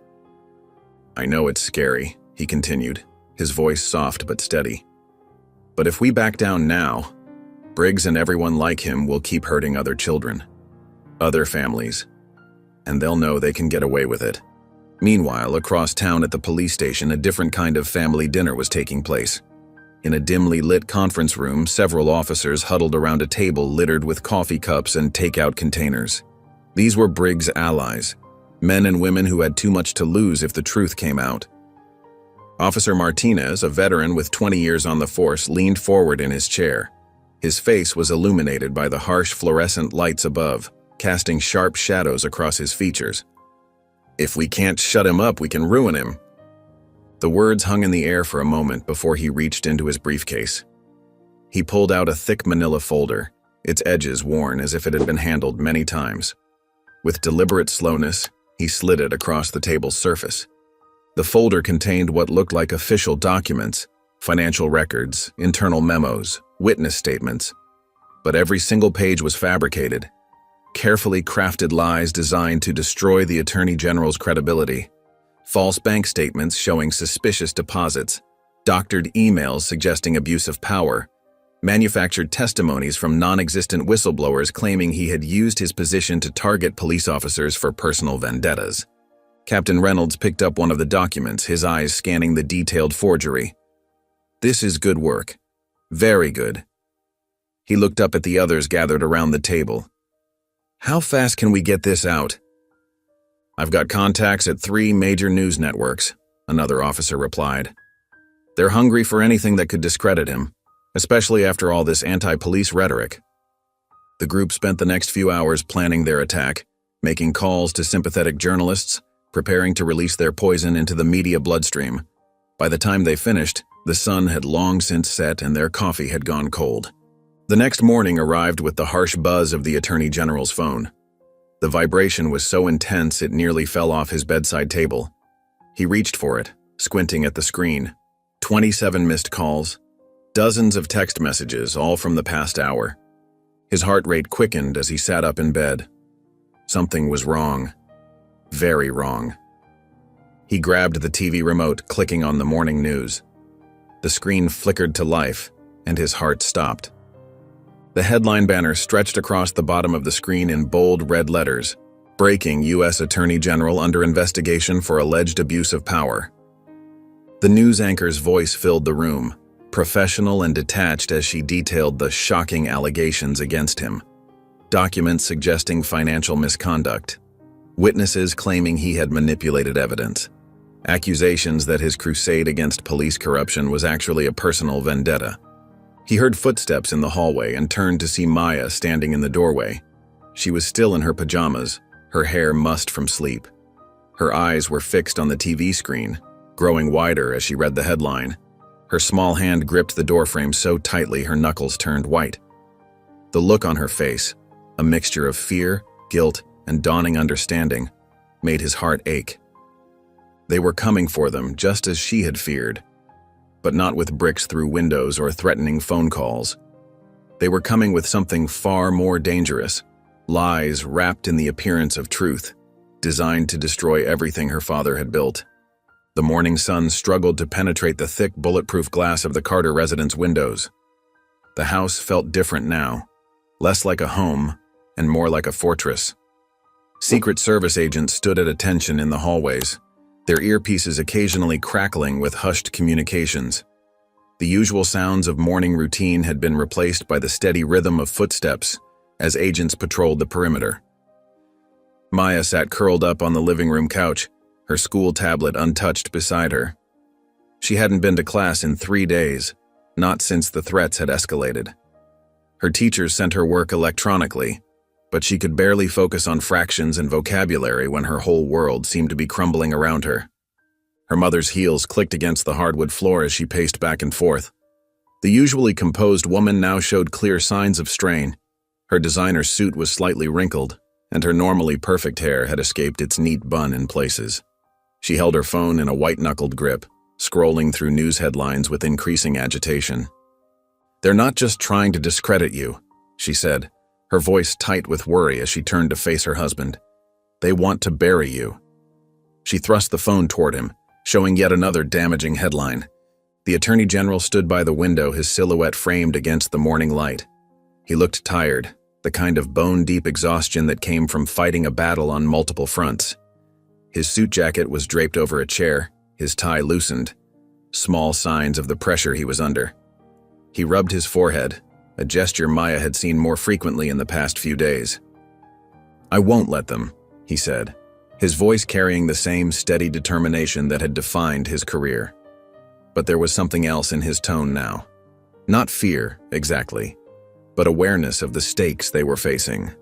I know it's scary, he continued, his voice soft but steady. But if we back down now, Briggs and everyone like him will keep hurting other children, other families, and they'll know they can get away with it. Meanwhile, across town at the police station, a different kind of family dinner was taking place. In a dimly lit conference room, several officers huddled around a table littered with coffee cups and takeout containers. These were Briggs' allies, men and women who had too much to lose if the truth came out. Officer Martinez, a veteran with 20 years on the force, leaned forward in his chair. His face was illuminated by the harsh fluorescent lights above, casting sharp shadows across his features. "If we can't shut him up, we can ruin him." The words hung in the air for a moment before he reached into his briefcase. He pulled out a thick manila folder, its edges worn as if it had been handled many times. With deliberate slowness, he slid it across the table's surface. The folder contained what looked like official documents, financial records, internal memos, witness statements. But every single page was fabricated, carefully crafted lies designed to destroy the Attorney General's credibility. False bank statements showing suspicious deposits, doctored emails suggesting abuse of power, manufactured testimonies from non-existent whistleblowers claiming he had used his position to target police officers for personal vendettas. Captain Reynolds picked up one of the documents, his eyes scanning the detailed forgery. "This is good work. Very good." He looked up at the others gathered around the table. "How fast can we get this out?" "I've got contacts at 3 major news networks," another officer replied. "They're hungry for anything that could discredit him, especially after all this anti-police rhetoric." The group spent the next few hours planning their attack, making calls to sympathetic journalists, preparing to release their poison into the media bloodstream. By the time they finished, the sun had long since set and their coffee had gone cold. The next morning arrived with the harsh buzz of the Attorney General's phone. The vibration was so intense it nearly fell off his bedside table. He reached for it, squinting at the screen. 27 missed calls, dozens of text messages, all from the past hour. His heart rate quickened as he sat up in bed. Something was wrong. Very wrong. He grabbed the TV remote, clicking on the morning news. The screen flickered to life, and his heart stopped. The headline banner stretched across the bottom of the screen in bold red letters. "Breaking: U.S. Attorney General under investigation for alleged abuse of power." The news anchor's voice filled the room, professional and detached as she detailed the shocking allegations against him. Documents suggesting financial misconduct. Witnesses claiming he had manipulated evidence. Accusations that his crusade against police corruption was actually a personal vendetta. He heard footsteps in the hallway and turned to see Maya standing in the doorway. She was still in her pajamas, her hair mussed from sleep. Her eyes were fixed on the TV screen, growing wider as she read the headline. Her small hand gripped the doorframe so tightly her knuckles turned white. The look on her face, a mixture of fear, guilt, and dawning understanding, made his heart ache. They were coming for them just as she had feared, but not with bricks through windows or threatening phone calls. They were coming with something far more dangerous, lies wrapped in the appearance of truth, designed to destroy everything her father had built. The morning sun struggled to penetrate the thick, bulletproof glass of the Carter residence windows. The house felt different now, less like a home and more like a fortress. Secret Service agents stood at attention in the hallways, their earpieces occasionally crackling with hushed communications. The usual sounds of morning routine had been replaced by the steady rhythm of footsteps as agents patrolled the perimeter. Maya sat curled up on the living room couch, her school tablet untouched beside her. She hadn't been to class in 3 days, not since the threats had escalated. Her teachers sent her work electronically, but she could barely focus on fractions and vocabulary when her whole world seemed to be crumbling around her. Her mother's heels clicked against the hardwood floor as she paced back and forth. The usually composed woman now showed clear signs of strain. Her designer suit was slightly wrinkled, and her normally perfect hair had escaped its neat bun in places. She held her phone in a white-knuckled grip, scrolling through news headlines with increasing agitation. "They're not just trying to discredit you," she said, her voice tight with worry as she turned to face her husband. "They want to bury you." She thrust the phone toward him, showing yet another damaging headline. The Attorney General stood by the window, his silhouette framed against the morning light. He looked tired, the kind of bone-deep exhaustion that came from fighting a battle on multiple fronts. His suit jacket was draped over a chair, his tie loosened, small signs of the pressure he was under. He rubbed his forehead, a gesture Maya had seen more frequently in the past few days. "I won't let them," he said, his voice carrying the same steady determination that had defined his career. But there was something else in his tone now. Not fear, exactly, but awareness of the stakes they were facing.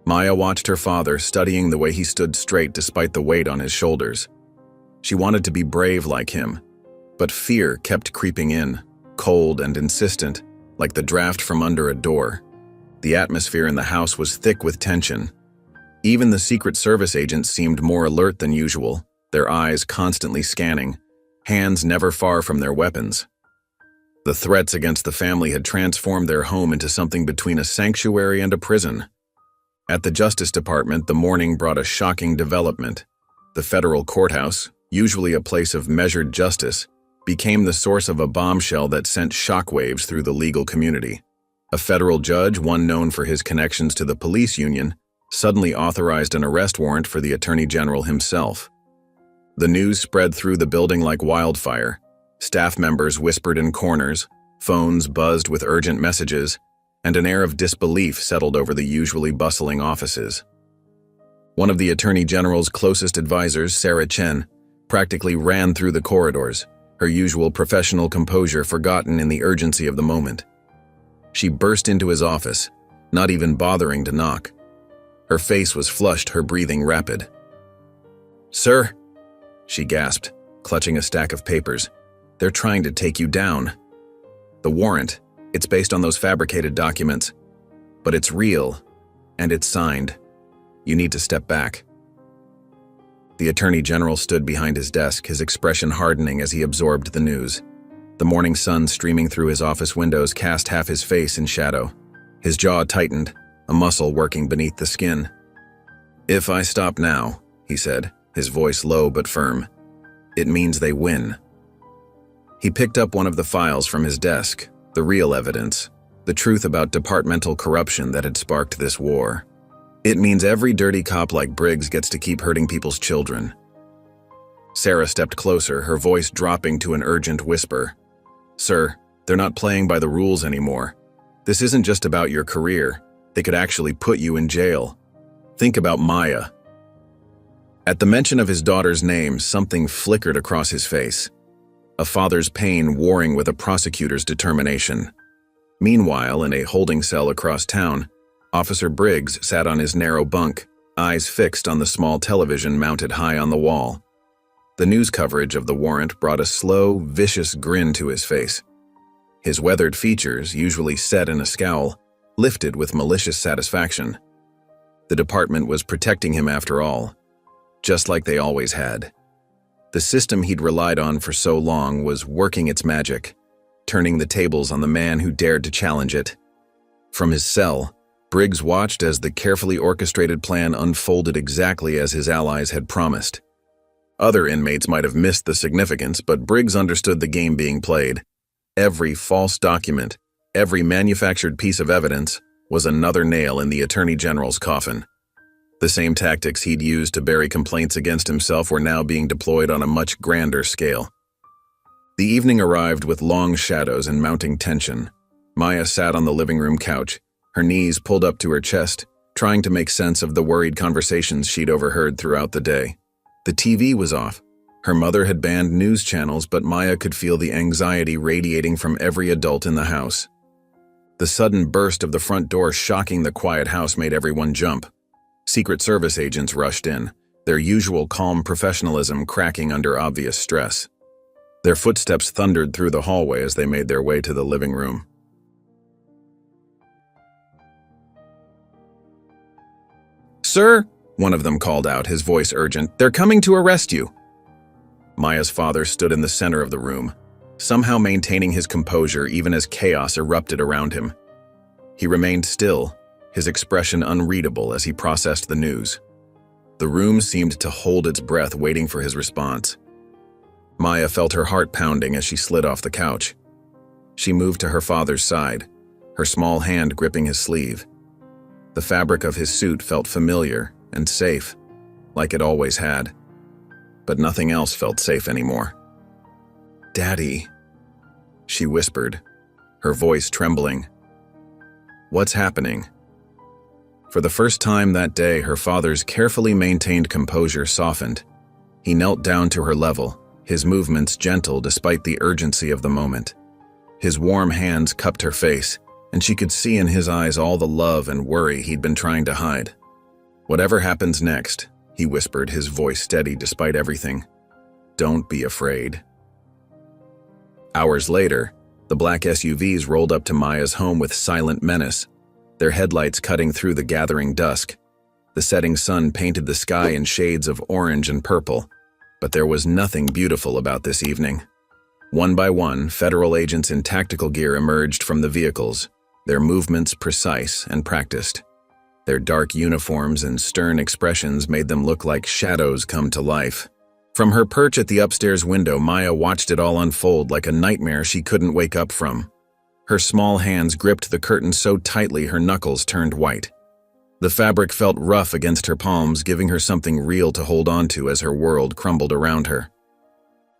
Maya watched her father, studying the way he stood straight despite the weight on his shoulders. She wanted to be brave like him, but fear kept creeping in, cold and insistent, like the draft from under a door. The atmosphere in the house was thick with tension. Even the Secret Service agents seemed more alert than usual, their eyes constantly scanning, hands never far from their weapons. The threats against the family had transformed their home into something between a sanctuary and a prison. At the Justice Department, the morning brought a shocking development. The federal courthouse, usually a place of measured justice, became the source of a bombshell that sent shockwaves through the legal community. A federal judge, one known for his connections to the police union, suddenly authorized an arrest warrant for the Attorney General himself. The news spread through the building like wildfire. Staff members whispered in corners, phones buzzed with urgent messages, and an air of disbelief settled over the usually bustling offices. One of the Attorney General's closest advisors, Sarah Chen, practically ran through the corridors, her usual professional composure forgotten in the urgency of the moment. She burst into his office, not even bothering to knock. Her face was flushed, her breathing rapid. "Sir," she gasped, clutching a stack of papers. "They're trying to take you down. The warrant, it's based on those fabricated documents. But it's real, and it's signed. You need to step back." The Attorney General stood behind his desk, his expression hardening as he absorbed the news. The morning sun streaming through his office windows cast half his face in shadow. His jaw tightened, a muscle working beneath the skin. "If I stop now," he said, his voice low but firm, "it means they win." He picked up one of the files from his desk, the real evidence, the truth about departmental corruption that had sparked this war. "It means every dirty cop like Briggs gets to keep hurting people's children." Sarah stepped closer, her voice dropping to an urgent whisper. "Sir, they're not playing by the rules anymore. This isn't just about your career. They could actually put you in jail. Think about Maya." At the mention of his daughter's name, something flickered across his face. A father's pain warring with a prosecutor's determination. Meanwhile, in a holding cell across town, Officer Briggs sat on his narrow bunk, eyes fixed on the small television mounted high on the wall. The news coverage of the warrant brought a slow, vicious grin to his face. His weathered features, usually set in a scowl, lifted with malicious satisfaction. The department was protecting him after all, just like they always had. The system he'd relied on for so long was working its magic, turning the tables on the man who dared to challenge it. From his cell, Briggs watched as the carefully orchestrated plan unfolded exactly as his allies had promised. Other inmates might have missed the significance, but Briggs understood the game being played. Every false document, every manufactured piece of evidence, was another nail in the Attorney General's coffin. The same tactics he'd used to bury complaints against himself were now being deployed on a much grander scale. The evening arrived with long shadows and mounting tension. Maya sat on the living room couch, her knees pulled up to her chest, trying to make sense of the worried conversations she'd overheard throughout the day. The TV was off. Her mother had banned news channels, but Maya could feel the anxiety radiating from every adult in the house. The sudden burst of the front door shocking the quiet house made everyone jump. Secret Service agents rushed in, their usual calm professionalism cracking under obvious stress. Their footsteps thundered through the hallway as they made their way to the living room. "Sir," one of them called out, his voice urgent, "they're coming to arrest you." Maya's father stood in the center of the room, somehow maintaining his composure even as chaos erupted around him. He remained still, his expression unreadable as he processed the news. The room seemed to hold its breath, waiting for his response. Maya felt her heart pounding as she slid off the couch. She moved to her father's side, her small hand gripping his sleeve. The fabric of his suit felt familiar and safe, like it always had. But nothing else felt safe anymore. "Daddy," she whispered, her voice trembling. "What's happening?" For the first time that day, her father's carefully maintained composure softened. He knelt down to her level, his movements gentle despite the urgency of the moment. His warm hands cupped her face, and she could see in his eyes all the love and worry he'd been trying to hide. "Whatever happens next," he whispered, his voice steady despite everything, "don't be afraid." Hours later, the black SUVs rolled up to Maya's home with silent menace, their headlights cutting through the gathering dusk. The setting sun painted the sky in shades of orange and purple, but there was nothing beautiful about this evening. One by one, federal agents in tactical gear emerged from the vehicles, their movements precise and practiced. Their dark uniforms and stern expressions made them look like shadows come to life. From her perch at the upstairs window, Maya watched it all unfold like a nightmare she couldn't wake up from. Her small hands gripped the curtain so tightly her knuckles turned white. The fabric felt rough against her palms, giving her something real to hold on to as her world crumbled around her.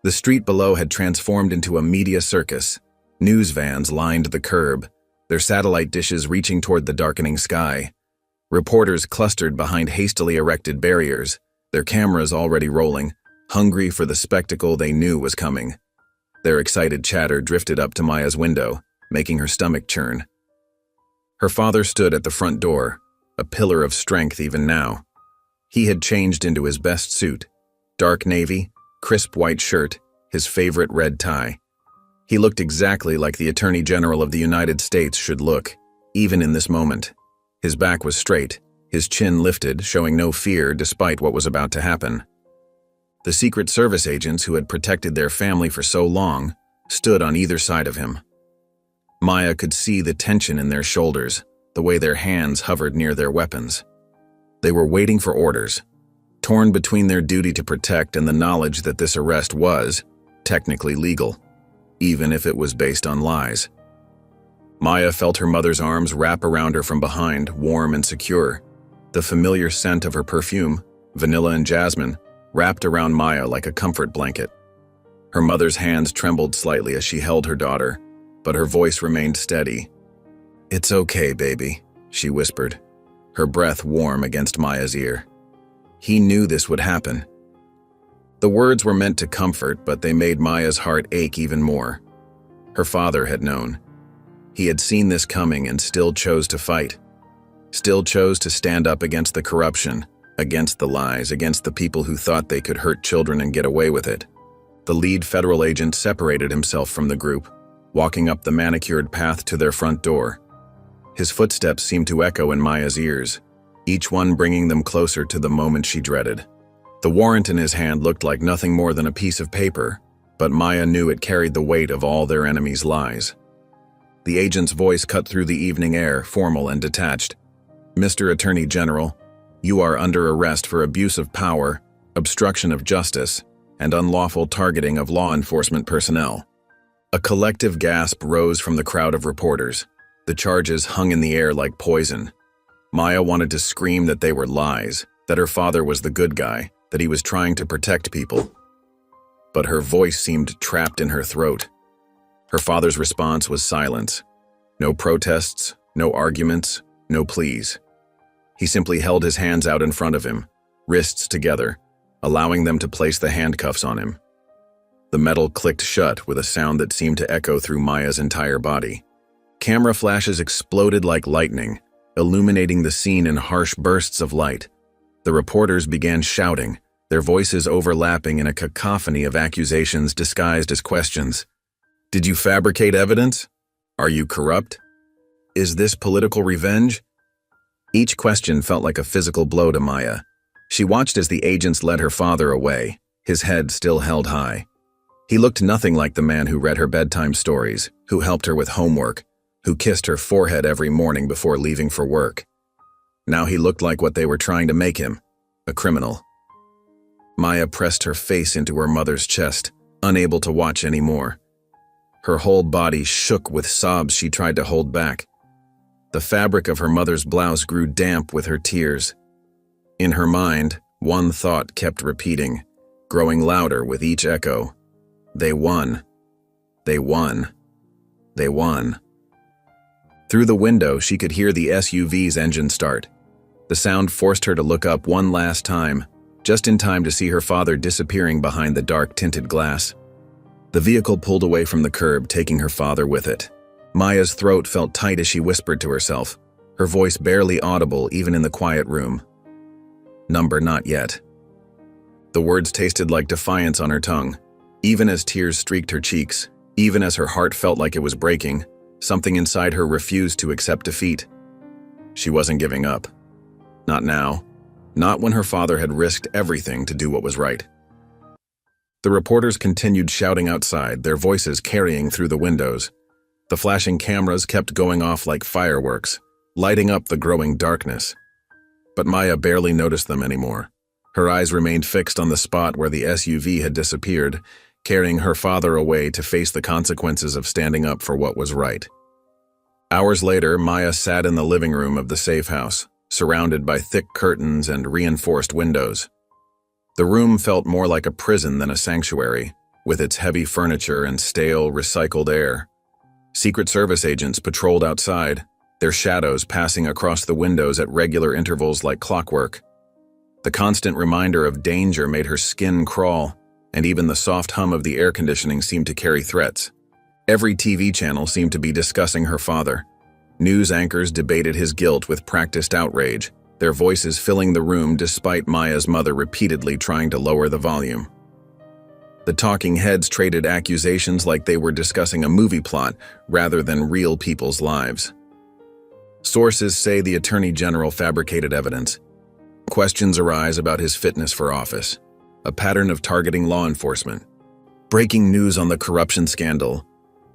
The street below had transformed into a media circus. News vans lined the curb, their satellite dishes reaching toward the darkening sky. Reporters clustered behind hastily erected barriers, their cameras already rolling, hungry for the spectacle they knew was coming. Their excited chatter drifted up to Maya's window, making her stomach churn. Her father stood at the front door, a pillar of strength even now. He had changed into his best suit, dark navy, crisp white shirt, his favorite red tie. He looked exactly like the Attorney General of the United States should look, even in this moment. His back was straight, his chin lifted, showing no fear despite what was about to happen. The Secret Service agents who had protected their family for so long stood on either side of him. Maya could see the tension in their shoulders, the way their hands hovered near their weapons. They were waiting for orders, torn between their duty to protect and the knowledge that this arrest was, technically legal, even if it was based on lies. Maya felt her mother's arms wrap around her from behind, warm and secure. The familiar scent of her perfume, vanilla and jasmine, wrapped around Maya like a comfort blanket. Her mother's hands trembled slightly as she held her daughter, but her voice remained steady. "It's okay, baby," she whispered, her breath warm against Maya's ear. He knew this would happen. The words were meant to comfort, but they made Maya's heart ache even more. Her father had known. He had seen this coming and still chose to fight. Still chose to stand up against the corruption, against the lies, against the people who thought they could hurt children and get away with it. The lead federal agent separated himself from the group, walking up the manicured path to their front door. His footsteps seemed to echo in Maya's ears, each one bringing them closer to the moment she dreaded. The warrant in his hand looked like nothing more than a piece of paper, but Maya knew it carried the weight of all their enemies' lies. The agent's voice cut through the evening air, formal and detached. "Mr. Attorney General, you are under arrest for abuse of power, obstruction of justice, and unlawful targeting of law enforcement personnel." A collective gasp rose from the crowd of reporters. The charges hung in the air like poison. Maya wanted to scream that they were lies, that her father was the good guy, that he was trying to protect people. But her voice seemed trapped in her throat. Her father's response was silence. No protests, no arguments, no pleas. He simply held his hands out in front of him, wrists together, allowing them to place the handcuffs on him. The metal clicked shut with a sound that seemed to echo through Maya's entire body. Camera flashes exploded like lightning, illuminating the scene in harsh bursts of light. The reporters began shouting, their voices overlapping in a cacophony of accusations disguised as questions. "Did you fabricate evidence? Are you corrupt? Is this political revenge?" Each question felt like a physical blow to Maya. She watched as the agents led her father away, his head still held high. He looked nothing like the man who read her bedtime stories, who helped her with homework, who kissed her forehead every morning before leaving for work. Now he looked like what they were trying to make him, a criminal. Maya pressed her face into her mother's chest, unable to watch anymore. Her whole body shook with sobs she tried to hold back. The fabric of her mother's blouse grew damp with her tears. In her mind, one thought kept repeating, growing louder with each echo. They won. They won. They won. Through the window, she could hear the SUV's engine start. The sound forced her to look up one last time, just in time to see her father disappearing behind the dark tinted glass. The vehicle pulled away from the curb, taking her father with it. Maya's throat felt tight as she whispered to herself, her voice barely audible even in the quiet room. Number not yet. The words tasted like defiance on her tongue. Even as tears streaked her cheeks, even as her heart felt like it was breaking, something inside her refused to accept defeat. She wasn't giving up. Not now. Not when her father had risked everything to do what was right. The reporters continued shouting outside, their voices carrying through the windows. The flashing cameras kept going off like fireworks, lighting up the growing darkness. But Maya barely noticed them anymore. Her eyes remained fixed on the spot where the SUV had disappeared, carrying her father away to face the consequences of standing up for what was right. Hours later, Maya sat in the living room of the safe house, surrounded by thick curtains and reinforced windows. The room felt more like a prison than a sanctuary, with its heavy furniture and stale, recycled air. Secret Service agents patrolled outside, their shadows passing across the windows at regular intervals like clockwork. The constant reminder of danger made her skin crawl, and even the soft hum of the air conditioning seemed to carry threats. Every TV channel seemed to be discussing her father. News anchors debated his guilt with practiced outrage, their voices filling the room despite Maya's mother repeatedly trying to lower the volume. The talking heads traded accusations like they were discussing a movie plot rather than real people's lives. Sources say the Attorney General fabricated evidence. Questions arise about his fitness for office, a pattern of targeting law enforcement. Breaking news on the corruption scandal.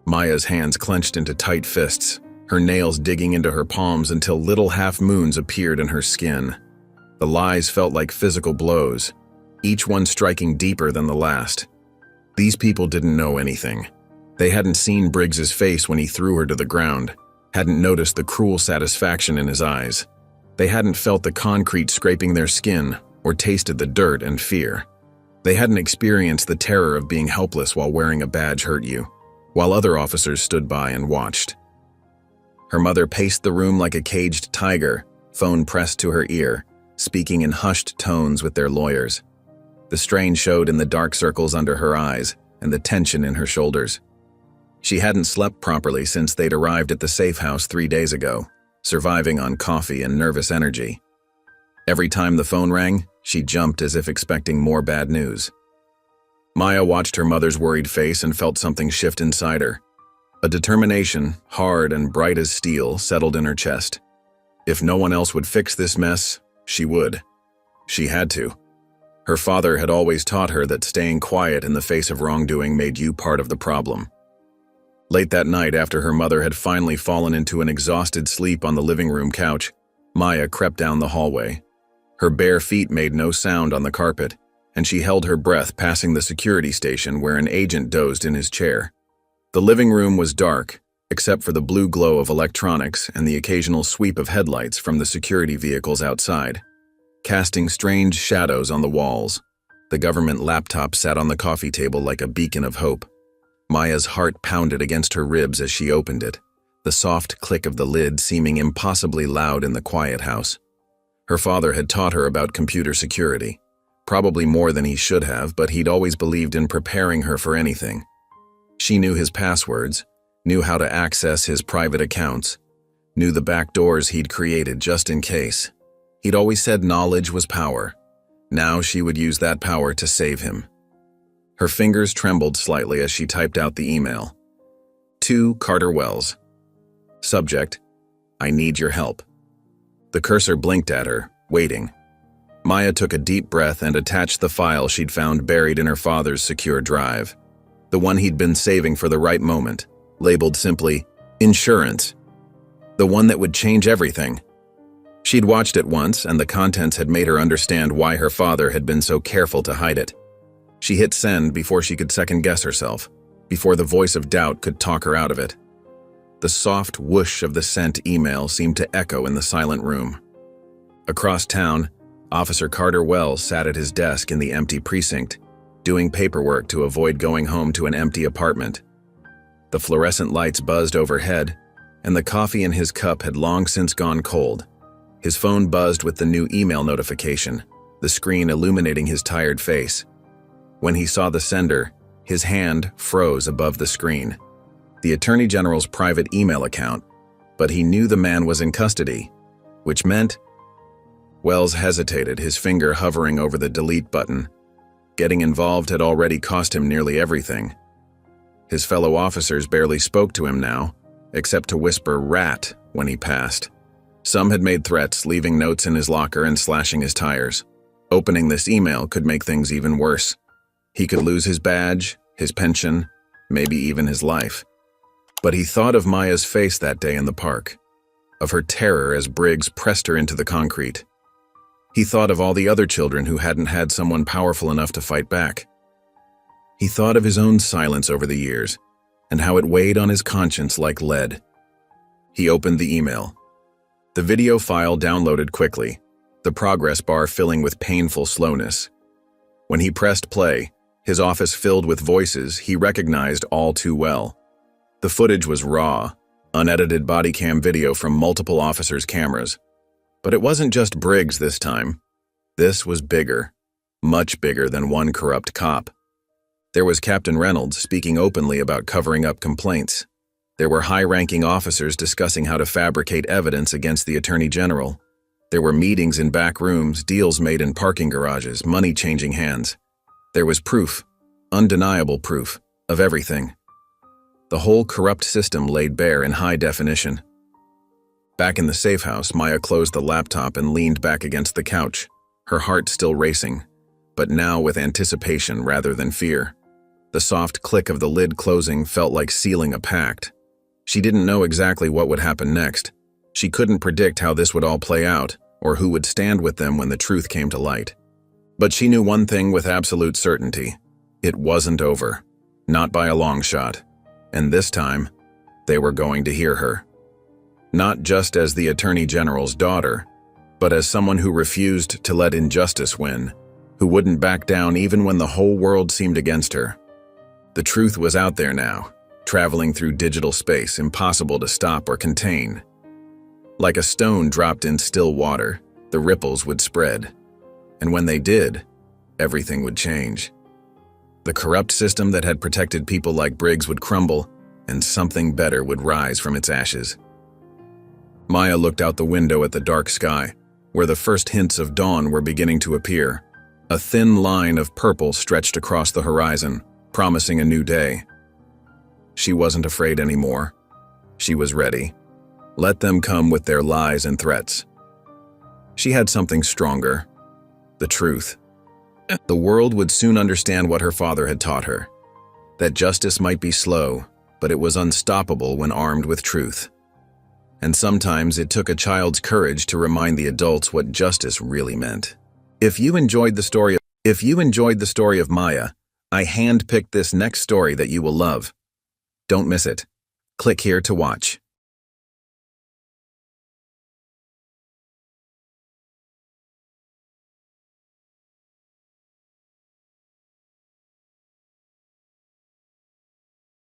Maya's hands clenched into tight fists, her nails digging into her palms until little half-moons appeared in her skin. The lies felt like physical blows, each one striking deeper than the last. These people didn't know anything. They hadn't seen Briggs's face when he threw her to the ground, hadn't noticed the cruel satisfaction in his eyes. They hadn't felt the concrete scraping their skin or tasted the dirt and fear. They hadn't experienced the terror of being helpless while wearing a badge hurt you, while other officers stood by and watched. Her mother paced the room like a caged tiger, phone pressed to her ear, speaking in hushed tones with their lawyers. The strain showed in the dark circles under her eyes and the tension in her shoulders. She hadn't slept properly since they'd arrived at the safe house 3 days ago, surviving on coffee and nervous energy. Every time the phone rang, she jumped as if expecting more bad news. Maya watched her mother's worried face and felt something shift inside her. A determination, hard and bright as steel, settled in her chest. If no one else would fix this mess, she would. She had to. Her father had always taught her that staying quiet in the face of wrongdoing made you part of the problem. Late that night, after her mother had finally fallen into an exhausted sleep on the living room couch, Maya crept down the hallway. Her bare feet made no sound on the carpet, and she held her breath passing the security station where an agent dozed in his chair. The living room was dark, except for the blue glow of electronics and the occasional sweep of headlights from the security vehicles outside, casting strange shadows on the walls. The government laptop sat on the coffee table like a beacon of hope. Maya's heart pounded against her ribs as she opened it, the soft click of the lid seeming impossibly loud in the quiet house. Her father had taught her about computer security, probably more than he should have, but he'd always believed in preparing her for anything. She knew his passwords, knew how to access his private accounts, knew the back doors he'd created just in case. He'd always said knowledge was power. Now she would use that power to save him. Her fingers trembled slightly as she typed out the email. To Carter Wells. Subject: I need your help. The cursor blinked at her, waiting. Maya took a deep breath and attached the file she'd found buried in her father's secure drive. The one he'd been saving for the right moment, labeled simply, Insurance. The one that would change everything. She'd watched it once, and the contents had made her understand why her father had been so careful to hide it. She hit send before she could second-guess herself, before the voice of doubt could talk her out of it. The soft whoosh of the sent email seemed to echo in the silent room. Across town, Officer Carter Wells sat at his desk in the empty precinct, doing paperwork to avoid going home to an empty apartment. The fluorescent lights buzzed overhead, and the coffee in his cup had long since gone cold. His phone buzzed with the new email notification, the screen illuminating his tired face. When he saw the sender, his hand froze above the screen. The Attorney General's private email account, but he knew the man was in custody, which meant… Wells hesitated, his finger hovering over the delete button. Getting involved had already cost him nearly everything. His fellow officers barely spoke to him now, except to whisper "rat" when he passed. Some had made threats, leaving notes in his locker and slashing his tires. Opening this email could make things even worse. He could lose his badge, his pension, maybe even his life. But he thought of Maya's face that day in the park, of her terror as Briggs pressed her into the concrete. He thought of all the other children who hadn't had someone powerful enough to fight back. He thought of his own silence over the years, and how it weighed on his conscience like lead. He opened the email. The video file downloaded quickly, the progress bar filling with painful slowness. When he pressed play, his office filled with voices he recognized all too well. The footage was raw, unedited body cam video from multiple officers' cameras. But it wasn't just Briggs this time. This was bigger, much bigger than one corrupt cop. There was Captain Reynolds speaking openly about covering up complaints. There were high-ranking officers discussing how to fabricate evidence against the Attorney General. There were meetings in back rooms, deals made in parking garages, money changing hands. There was proof, undeniable proof, of everything. The whole corrupt system laid bare in high definition. Back in the safe house, Maya closed the laptop and leaned back against the couch, her heart still racing, but now with anticipation rather than fear. The soft click of the lid closing felt like sealing a pact. She didn't know exactly what would happen next. She couldn't predict how this would all play out, or who would stand with them when the truth came to light. But she knew one thing with absolute certainty. It wasn't over. Not by a long shot. And this time, they were going to hear her. Not just as the Attorney General's daughter, but as someone who refused to let injustice win, who wouldn't back down even when the whole world seemed against her. The truth was out there now, traveling through digital space, impossible to stop or contain. Like a stone dropped in still water, the ripples would spread. And when they did, everything would change. The corrupt system that had protected people like Briggs would crumble, and something better would rise from its ashes. Maya looked out the window at the dark sky, where the first hints of dawn were beginning to appear. A thin line of purple stretched across the horizon, promising a new day. She wasn't afraid anymore. She was ready. Let them come with their lies and threats. She had something stronger: the truth. The world would soon understand what her father had taught her. That justice might be slow, but it was unstoppable when armed with truth. And sometimes it took a child's courage to remind the adults what justice really meant. If you enjoyed the story of Maya, I handpicked this next story that you will love. Don't miss it. Click here to watch.